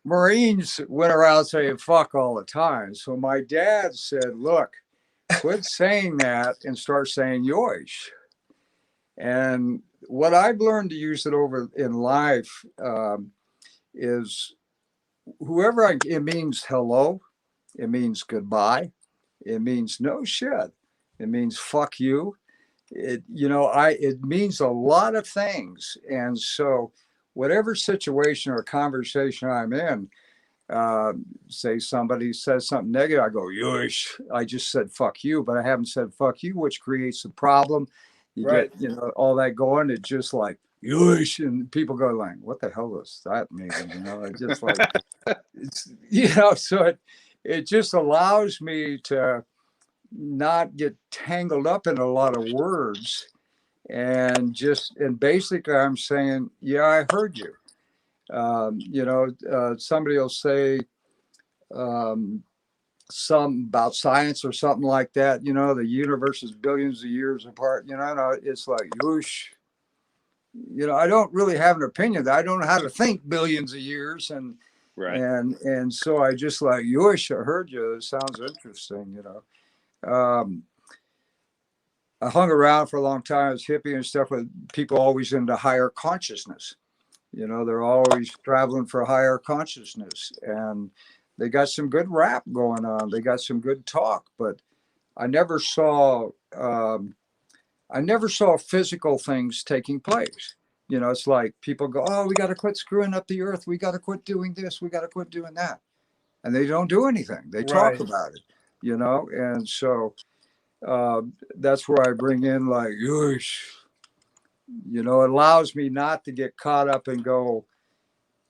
Marines went around saying fuck all the time. So my dad said, look, quit saying that and start saying yosh. And what I've learned to use it over in life is it means hello, it means goodbye, it means no shit, it means fuck you. It means a lot of things. And so whatever situation or conversation I'm in, say somebody says something negative, I go, yosh. I just said fuck you, but I haven't said fuck you, which creates a problem. You right. Get, all that going. It's just like, yosh. And people go like, what the hell does that mean? It's just like, so it just allows me to not get tangled up in a lot of words and basically I'm saying, yeah, I heard you. Somebody will say something about science or something like that. The universe is billions of years apart. It's like, whoosh. I don't really have an opinion. I don't know how to think billions of years. And right. And so I just like, whoosh, I heard you. It sounds interesting, I hung around for a long time as hippie and stuff with people always into higher consciousness. They're always traveling for higher consciousness, and they got some good rap going on. They got some good talk, but I never saw physical things taking place. You know, it's like people go, oh, we got to quit screwing up the earth. We got to quit doing this. We got to quit doing that. And they don't do anything. They talk Right. about it, you know? And so that's where I bring in like, yosh, you know, it allows me not to get caught up and go,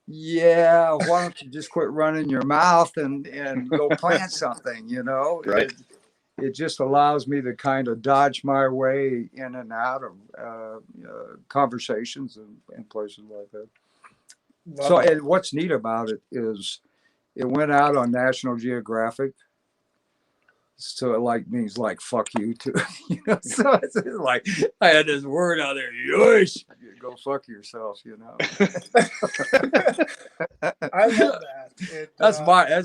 yeah, why don't you just quit running your mouth and go plant something, you know? Right. It just allows me to kind of dodge my way in and out of conversations and places like that. Love So, it. and what's neat about it is it went out on National Geographic. So it like means like fuck you too, you know. So it's like I had this word out there, yosh, go fuck yourself, you know. I love that. That's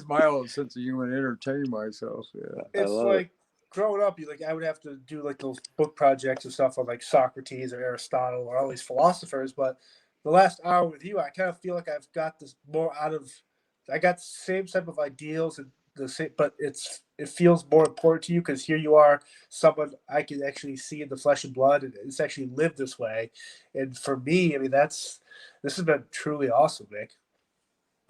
my own sense of humor to entertain myself. Yeah. It's like growing up, I would have to do like those book projects and stuff on like Socrates or Aristotle or all these philosophers. But the last hour with you, I kind of feel like I've got this more out of. I got the same type of ideals and the same, but it feels more important to you because here you are, someone I can actually see in the flesh and blood, and it's actually lived this way. And for me, I mean, this has been truly awesome, Nick.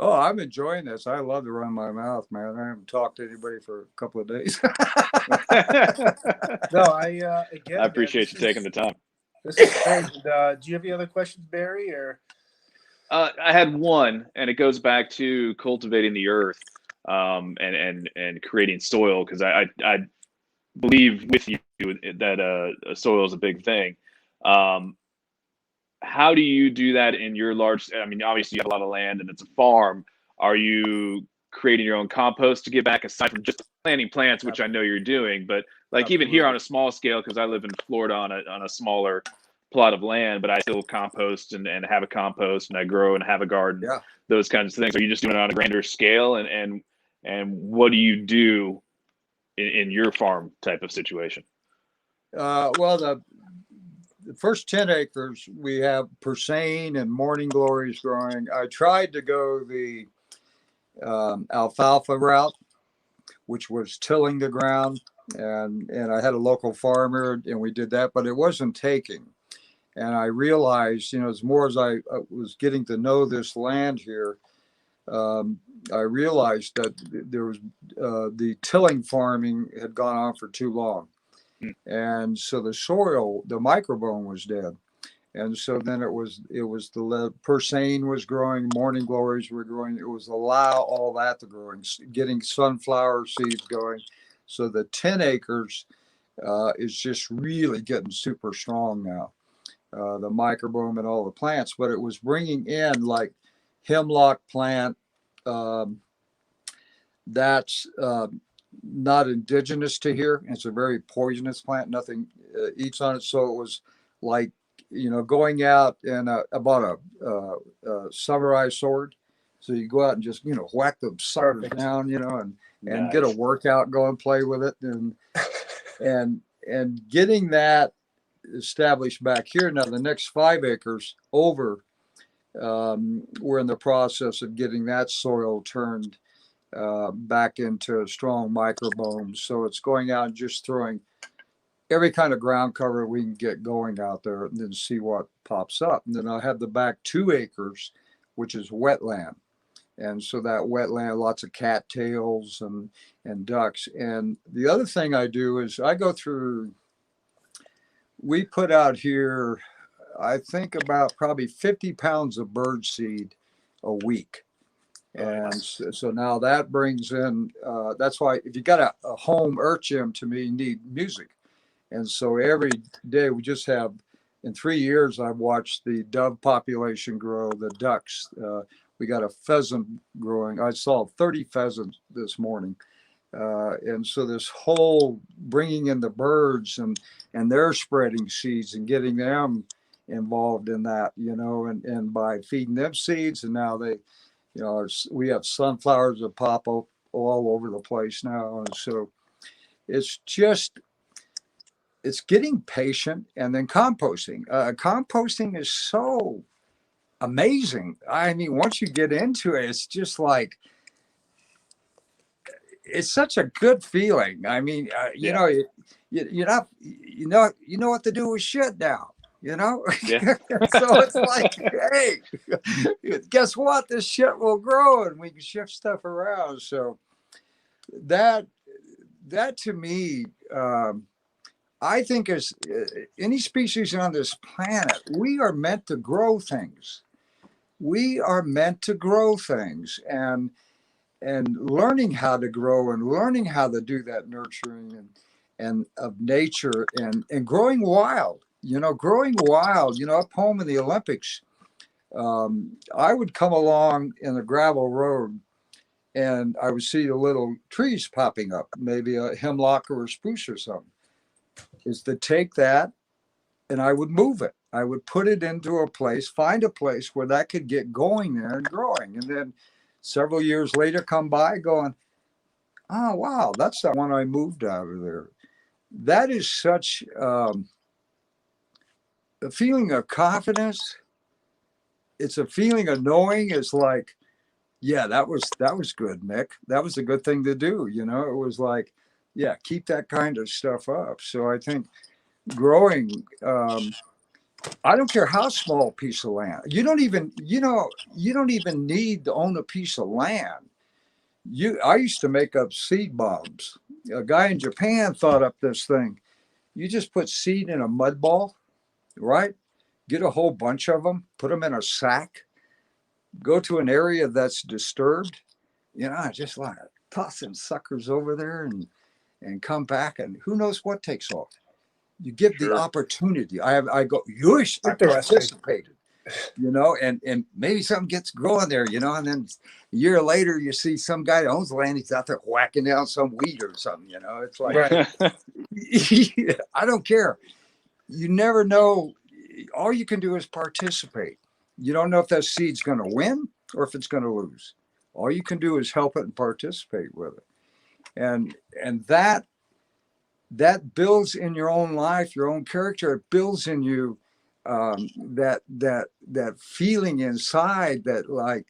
Oh, I'm enjoying this. I love to run my mouth, man. I haven't talked to anybody for a couple of days. No, again, I appreciate you taking the time. This is great. And, do you have any other questions, Barry? Or I had one, and it goes back to cultivating the earth, and creating soil, because I believe with you that soil is a big thing. How do you do that in your large? I mean, obviously you have a lot of land and it's a farm. Are you creating your own compost to give back aside from just planting plants, which I know you're doing? But like even here on a small scale, because I live in Florida on a smaller plot of land, but I still compost and have a compost, and I grow and have a garden. Yeah. Those kinds of things. Are you just doing it on a grander scale? And what do you do in your farm type of situation? Well, the first 10 acres, we have Persane and Morning Glories growing. I tried to go the alfalfa route, which was tilling the ground. And I had a local farmer and we did that, but it wasn't taking. And I realized, you know, as more as I was getting to know this land here, I realized that there was the tilling farming had gone on for too long. And so the soil, the microbiome was dead. And so then it was the Persane was growing, Morning Glories were growing. It was allow all that to grow and getting sunflower seeds going. So the 10 acres is just really getting super strong now. The microbiome and all the plants, but it was bringing in like hemlock plant that's not indigenous to here. It's a very poisonous plant. Nothing eats on it. So it was like, you know, going out and about a samurai sword. So you go out and just, you know, whack the suckers down, you know, and Nice. get a workout, go and play with it. And getting that established back here. Now the next 5 acres over, we're in the process of getting that soil turned back into strong microbiomes. So it's going out and just throwing every kind of ground cover we can get going out there and then see what pops up. And then I have the back 2 acres, which is wetland. And so that wetland, lots of cattails and ducks. And the other thing I do is I go through, we put out here, I think about probably 50 pounds of bird seed a week. And so now that brings in, that's why if you got a home urchin, to me, you need music. And so every day we just have, in 3 years, I've watched the dove population grow, the ducks. We got a pheasant growing. I saw 30 pheasants this morning. And so this whole bringing in the birds and they're spreading seeds and getting them involved in that, you know, and by feeding them seeds. And now they, you know, we have sunflowers that pop up all over the place now. And so it's just, it's getting patient. And then composting. Composting is so amazing. I mean, once you get into it, it's just like, it's such a good feeling. I mean, you know, you know what to do with shit now. you know? Yeah. So it's like, hey, guess what? This shit will grow and we can shift stuff around. So that, that to me, I think as any species on this planet, we are meant to grow things. We are meant to grow things, and learning how to grow and learning how to do that nurturing and of nature and growing wild. You know, growing wild. You know, up home in the Olympics, I would come along in a gravel road and I would see the little trees popping up, maybe a hemlock or a spruce or something. Is to take that and I would move it. I would put it into a place, find a place where that could get going there and growing. And then several years later, come by going, oh, wow, that's the one I moved out of there. That is such a feeling of confidence. It's a feeling of knowing. It's like, yeah, that was good, Mick. That was a good thing to do. You know, it was like, yeah, keep that kind of stuff up. So I think growing, I don't care how small a piece of land. You don't even, you don't even need to own a piece of land. I used to make up seed bombs. A guy in Japan thought up this thing. You just put seed in a mud ball, right? Get a whole bunch of them, put them in a sack, go to an area that's disturbed, just like tossing suckers over there and come back, and who knows what takes off. You give the opportunity. I go, yosh, I participated, and maybe something gets growing there, and then a year later you see some guy that owns the land, he's out there whacking down some weed or something, it's like, I don't care. You never know. All you can do is participate. You don't know if that seed's going to win or if it's going to lose. All you can do is help it and participate with it. And that builds in your own life, your own character. It builds in you that feeling inside, that like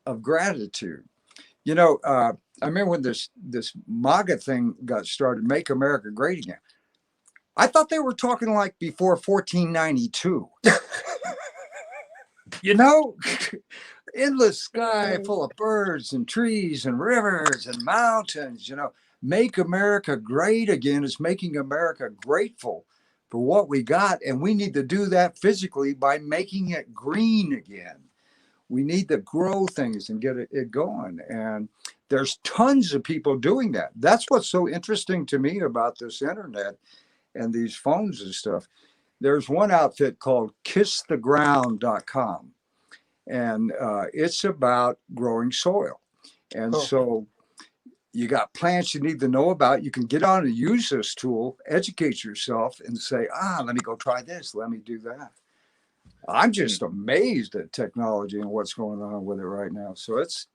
of gratitude. I remember when this MAGA thing got started, Make America Great Again. I thought they were talking like before 1492. Endless sky full of birds and trees and rivers and mountains. Make America great again is making America grateful for what we got. And we need to do that physically by making it green again. We need to grow things and get it going. And there's tons of people doing that. That's what's so interesting to me about this internet and these phones and stuff. There's one outfit called kisstheground.com. And it's about growing soil. And so you got plants you need to know about. You can get on and use this tool, educate yourself and say, let me go try this. Let me do that. I'm just amazed at technology and what's going on with it right now. So it's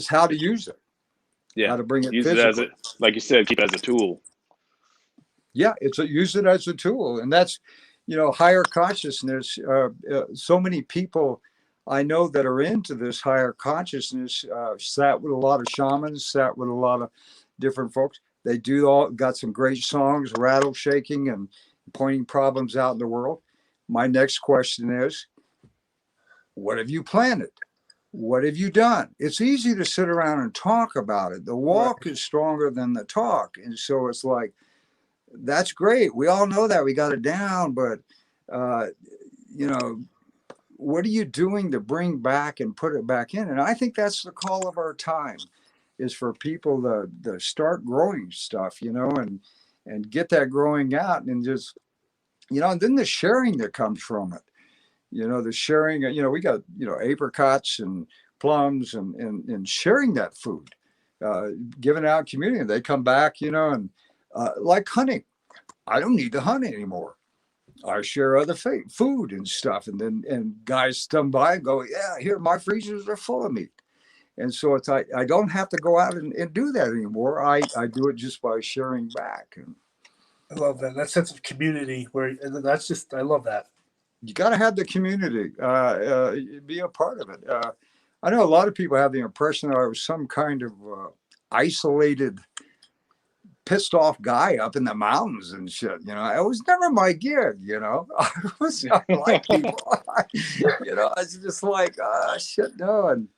how to use it. Yeah. How to bring it use physically. it as like you said, keep it as a tool. Yeah, use it as a tool. And that's, higher consciousness. So many people I know that are into this higher consciousness, sat with a lot of shamans, sat with a lot of different folks. They got some great songs, rattle shaking and pointing problems out in the world. My next question is, what have you planted? What have you done? It's easy to sit around and talk about it. The walk is stronger than the talk. And so it's like, that's great. We all know that. We got it down. But, what are you doing to bring back and put it back in? And I think that's the call of our time, is for people to start growing stuff, and get that growing out and just, and then the sharing that comes from it. The sharing, we got, apricots and plums and sharing that food, giving out community. They come back, and like hunting. I don't need to hunt anymore. I share other food and stuff. And guys come by and go, yeah, here, my freezers are full of meat. And so it's, I don't have to go out and do that anymore. I do it just by sharing back. And I love that. That sense of community I love that. You got to have the community, be a part of it. I know a lot of people have the impression that I was some kind of isolated pissed off guy up in the mountains and shit. It was never my gig. I like people. I was just like, shit, no. And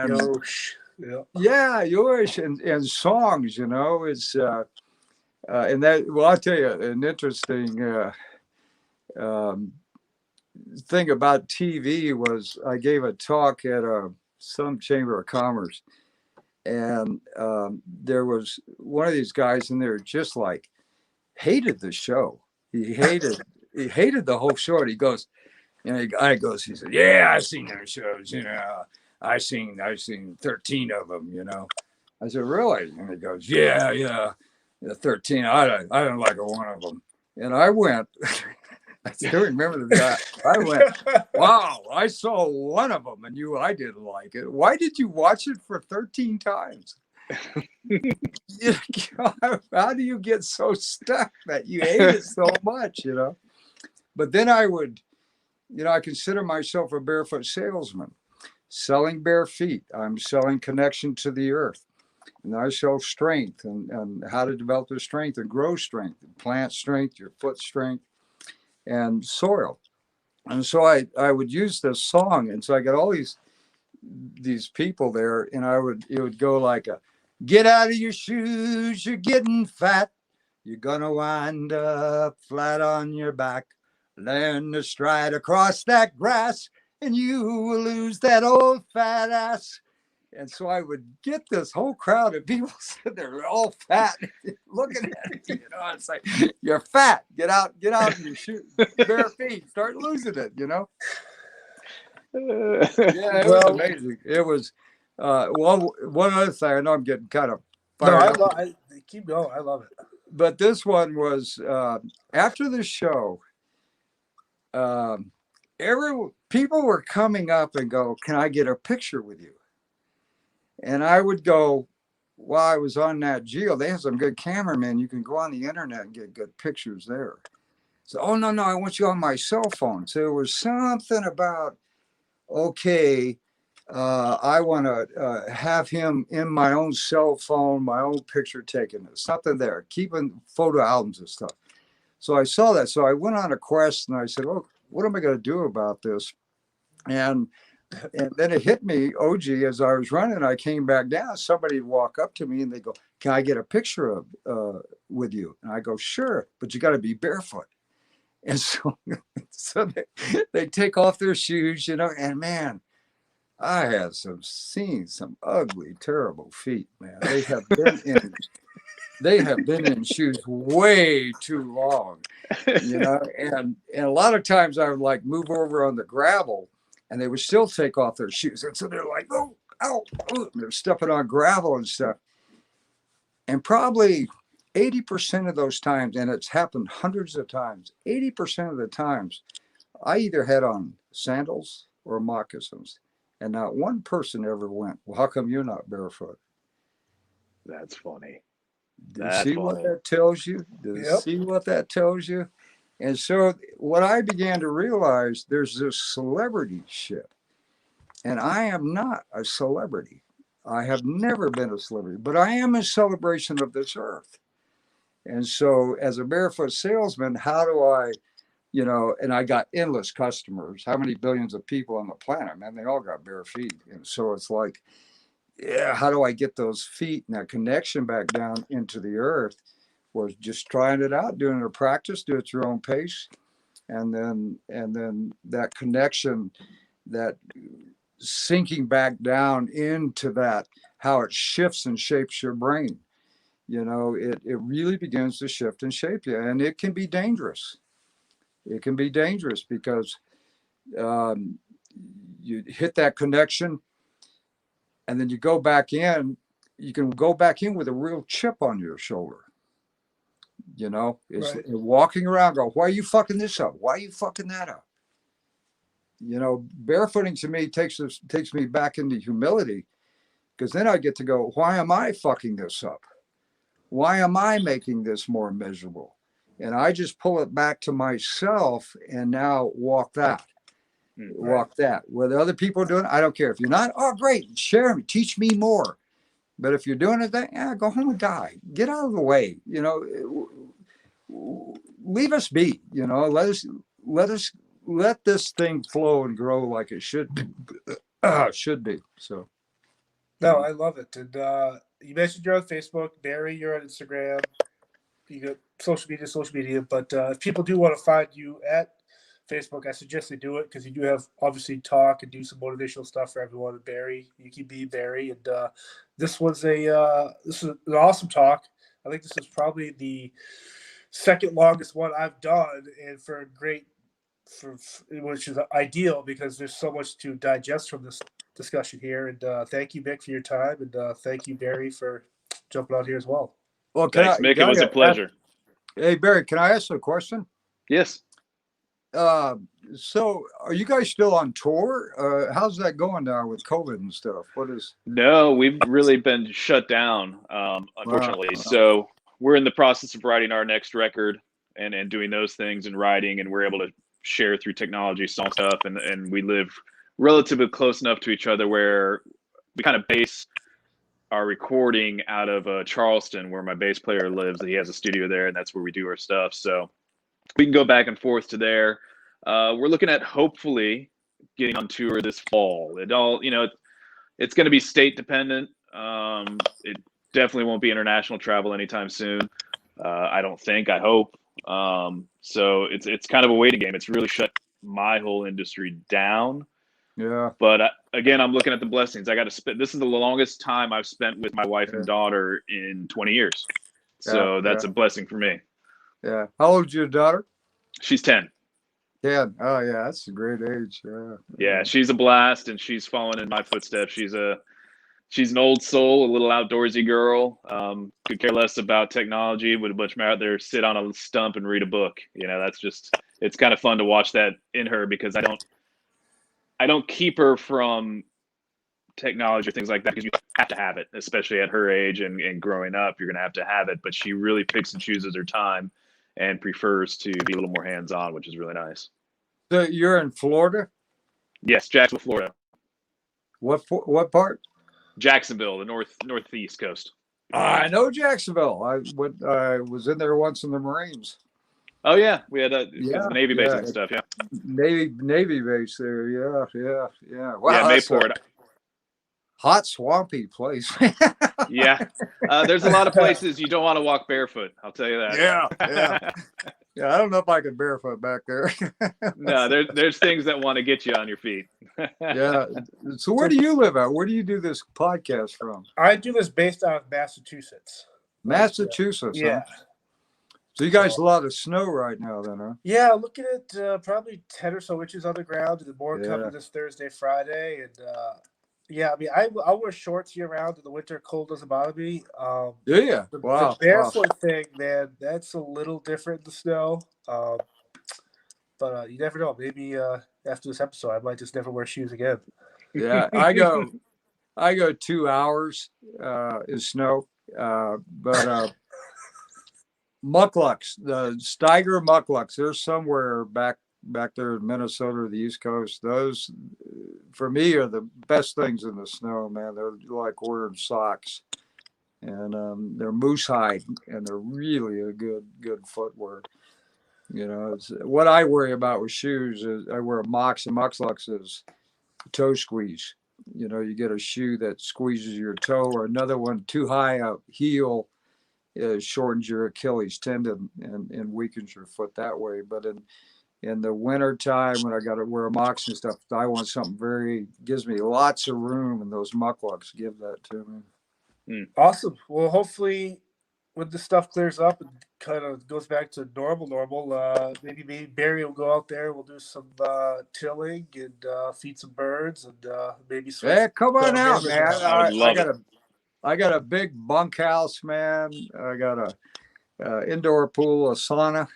Yosh. Yeah. yeah, yosh and songs. It's and that. Well, I'll tell you an interesting um, thing about TV was I gave a talk at some chamber of commerce, and there was one of these guys in there just like hated the show. He hated the whole show. And he goes, he said, "Yeah, I've seen those shows. I've seen 13 of them. I said, "Really?" And he goes, "Yeah, the 13. I don't like one of them." And I went. I still remember that. I went, wow, I saw one of them and I didn't like it. Why did you watch it for 13 times? How do you get so stuck that you hate it so much, But then I would, I consider myself a barefoot salesman, selling bare feet. I'm selling connection to the earth. And I sell strength and how to develop the strength and grow strength, plant strength, your foot strength, and soil. And so I would use this song. And so I got all these people there, and it would go like get out of your shoes, you're getting fat. You're gonna wind up flat on your back. Learn to stride across that grass, and you will lose that old fat ass. And so I would get this whole crowd of people sitting there, all fat, looking at me. It's like, you're fat. Get out of your shoes, bare feet. Start losing it. Yeah, it was amazing. It was. One other thing. I know I'm getting kind of fired up. Keep going. I love it. But this one was after the show. People were coming up and go, "Can I get a picture with you?" And I would go, while I was on Nat Geo, they have some good cameramen. You can go on the internet and get good pictures there. So, oh, no, I want you on my cell phone. So it was something about, okay, I want to have him in my own cell phone, my own picture taken. Something there, keeping photo albums and stuff. So I saw that. So I went on a quest and I said, oh, what am I going to do about this? And then it hit me, OG, as I was running, I came back down. Somebody would walk up to me and they go, "Can I get a picture of with you?" And I go, "Sure, but you got to be barefoot." And so they take off their shoes, and man, I have seen some ugly, terrible feet, man. They have been in shoes way too long, and a lot of times I would like move over on the gravel, and they would still take off their shoes. And so they're like, oh, ow, oh, they're stepping on gravel and stuff. And probably 80% of those times, and it's happened hundreds of times, 80% of the times, I either had on sandals or moccasins. And not one person ever went, "Well, how come you're not barefoot?" That's funny. Do you see what that tells you? See what that tells you? And so what I began to realize, there's this celebrity shit. And I am not a celebrity. I have never been a celebrity, but I am a celebration of this earth. And so as a barefoot salesman, how do I, and I got endless customers. How many billions of people on the planet, man? They all got bare feet. And so it's like, yeah, how do I get those feet and that connection back down into the earth? Was just trying it out, doing it a practice, do it at your own pace. And then that connection, that sinking back down into that, how it shifts and shapes your brain. It really begins to shift and shape you. And it can be dangerous. It can be dangerous because you hit that connection and then you go back in. You can go back in with a real chip on your shoulder. It's right. Walking around, go, "Why are you fucking this up? Why are you fucking that up?" Barefooting to me takes me back into humility, because then I get to go, "Why am I fucking this up? Why am I making this more miserable?" And I just pull it back to myself and now walk that. Walk that. Whether other people are doing it, I don't care. If you're not, oh, great, share me, teach me more. But if you're doing it, go home and die. Get out of the way. Leave us be. Let this thing flow and grow like it should be. So. No, I love it. And you mentioned you're on Facebook. Barry, you're on Instagram. You got social media. But if people do want to find you at Facebook, I suggest they do it because you do have obviously talk and do some motivational stuff for everyone. And Barry, you can be Barry. And this is an awesome talk. I think this is probably the second longest one I've done, and which is ideal because there's so much to digest from this discussion here. And thank you, Mick, for your time, and thank you, Barry, for jumping out here as well. Well, thanks, Mick. It was a pleasure. Hey, Barry, can I ask you a question? Yes. So are you guys still on tour? How's that going now with COVID and stuff? No, we've really been shut down, unfortunately. Wow. So we're in the process of writing our next record and doing those things and writing, and we're able to share through technology, stuff, and we live relatively close enough to each other where we kind of base our recording out of Charleston, where my bass player lives. He has a studio there, and that's where we do our stuff. So we can go back and forth to there. We're looking at hopefully getting on tour this fall. It's going to be state dependent. It definitely won't be international travel anytime soon. I don't think. I hope. So it's kind of a waiting game. It's really shut my whole industry down. Yeah. But again, I'm looking at the blessings. I got to spend. This is the longest time I've spent with my wife and daughter in 20 years. So that's a blessing for me. Yeah. How old is your daughter? She's 10. 10. Oh yeah, that's a great age. Yeah, she's a blast, and she's following in my footsteps. She's an old soul, a little outdoorsy girl. Could care less about technology. Would much rather sit on a stump and read a book. It's kind of fun to watch that in her, because I don't keep her from technology or things like that, because you have to have it, especially at her age and growing up. You're going to have it. But she really picks and chooses her time and prefers to be a little more hands-on, which is really nice. So you're in Florida? Yes, Jacksonville, Florida. What part? Jacksonville, the northeast coast. I know Jacksonville. I was in there once in the Marines. Oh yeah, we had the Navy base and stuff. Yeah, Navy base there. Yeah. Wow, yeah, Mayport. Hot, swampy place. Yeah, there's a lot of places you don't want to walk barefoot. I'll tell you that. Yeah. Yeah, I don't know if I could barefoot back there. No, there's things that want to get you on your feet. Yeah. So where do you live at? Where do you do this podcast from? I do this based out of Massachusetts. Massachusetts. Yeah. Huh? So you guys a lot of snow right now then, huh? Yeah, looking at probably 10 or so inches on the ground, and the more coming this Thursday, Friday. And I mean, I'll wear shorts year round in the winter. Cold doesn't bother me. Wow. The barefoot thing, man, that's a little different in the snow. But you never know. Maybe after this episode, I might just never wear shoes again. Yeah, I go 2 hours in snow, but mucklucks, the Steiger mucklucks, they're somewhere back there in Minnesota or the East Coast. Those, for me, are the best things in the snow, man. They're like ordering socks, and they're moose hide, and they're really a good footwear. It's, what I worry about with shoes is I wear a Mox, and Muxlux is toe squeeze. You get a shoe that squeezes your toe, or another one too high a heel shortens your Achilles tendon and weakens your foot that way. But in the winter time, when I got to wear a Mox and stuff, I want something gives me lots of room, and those mucklucks give that to me. Awesome. Well, hopefully when the stuff clears up and kind of goes back to normal, maybe me and Barry will go out there. We'll do some tilling and feed some birds, and maybe some. Yeah, come on out, man. I got a big bunkhouse, man. I got a indoor pool, a sauna.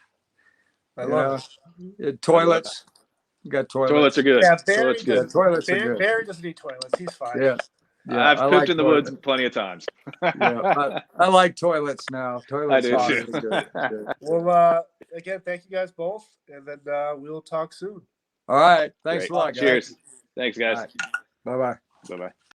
I love it. Toilets. Got toilets. Toilets are good. Yeah, toilets good. Toilets are good. Barry doesn't need toilets. He's fine. Yeah. I've cooked in the woods plenty of times. I like toilets now. Toilets I do too. Good. Well, again, thank you guys both, and then we'll talk soon. All right. Thanks a lot, guys. Cheers. Thanks, guys. Right. Bye-bye. Bye-bye.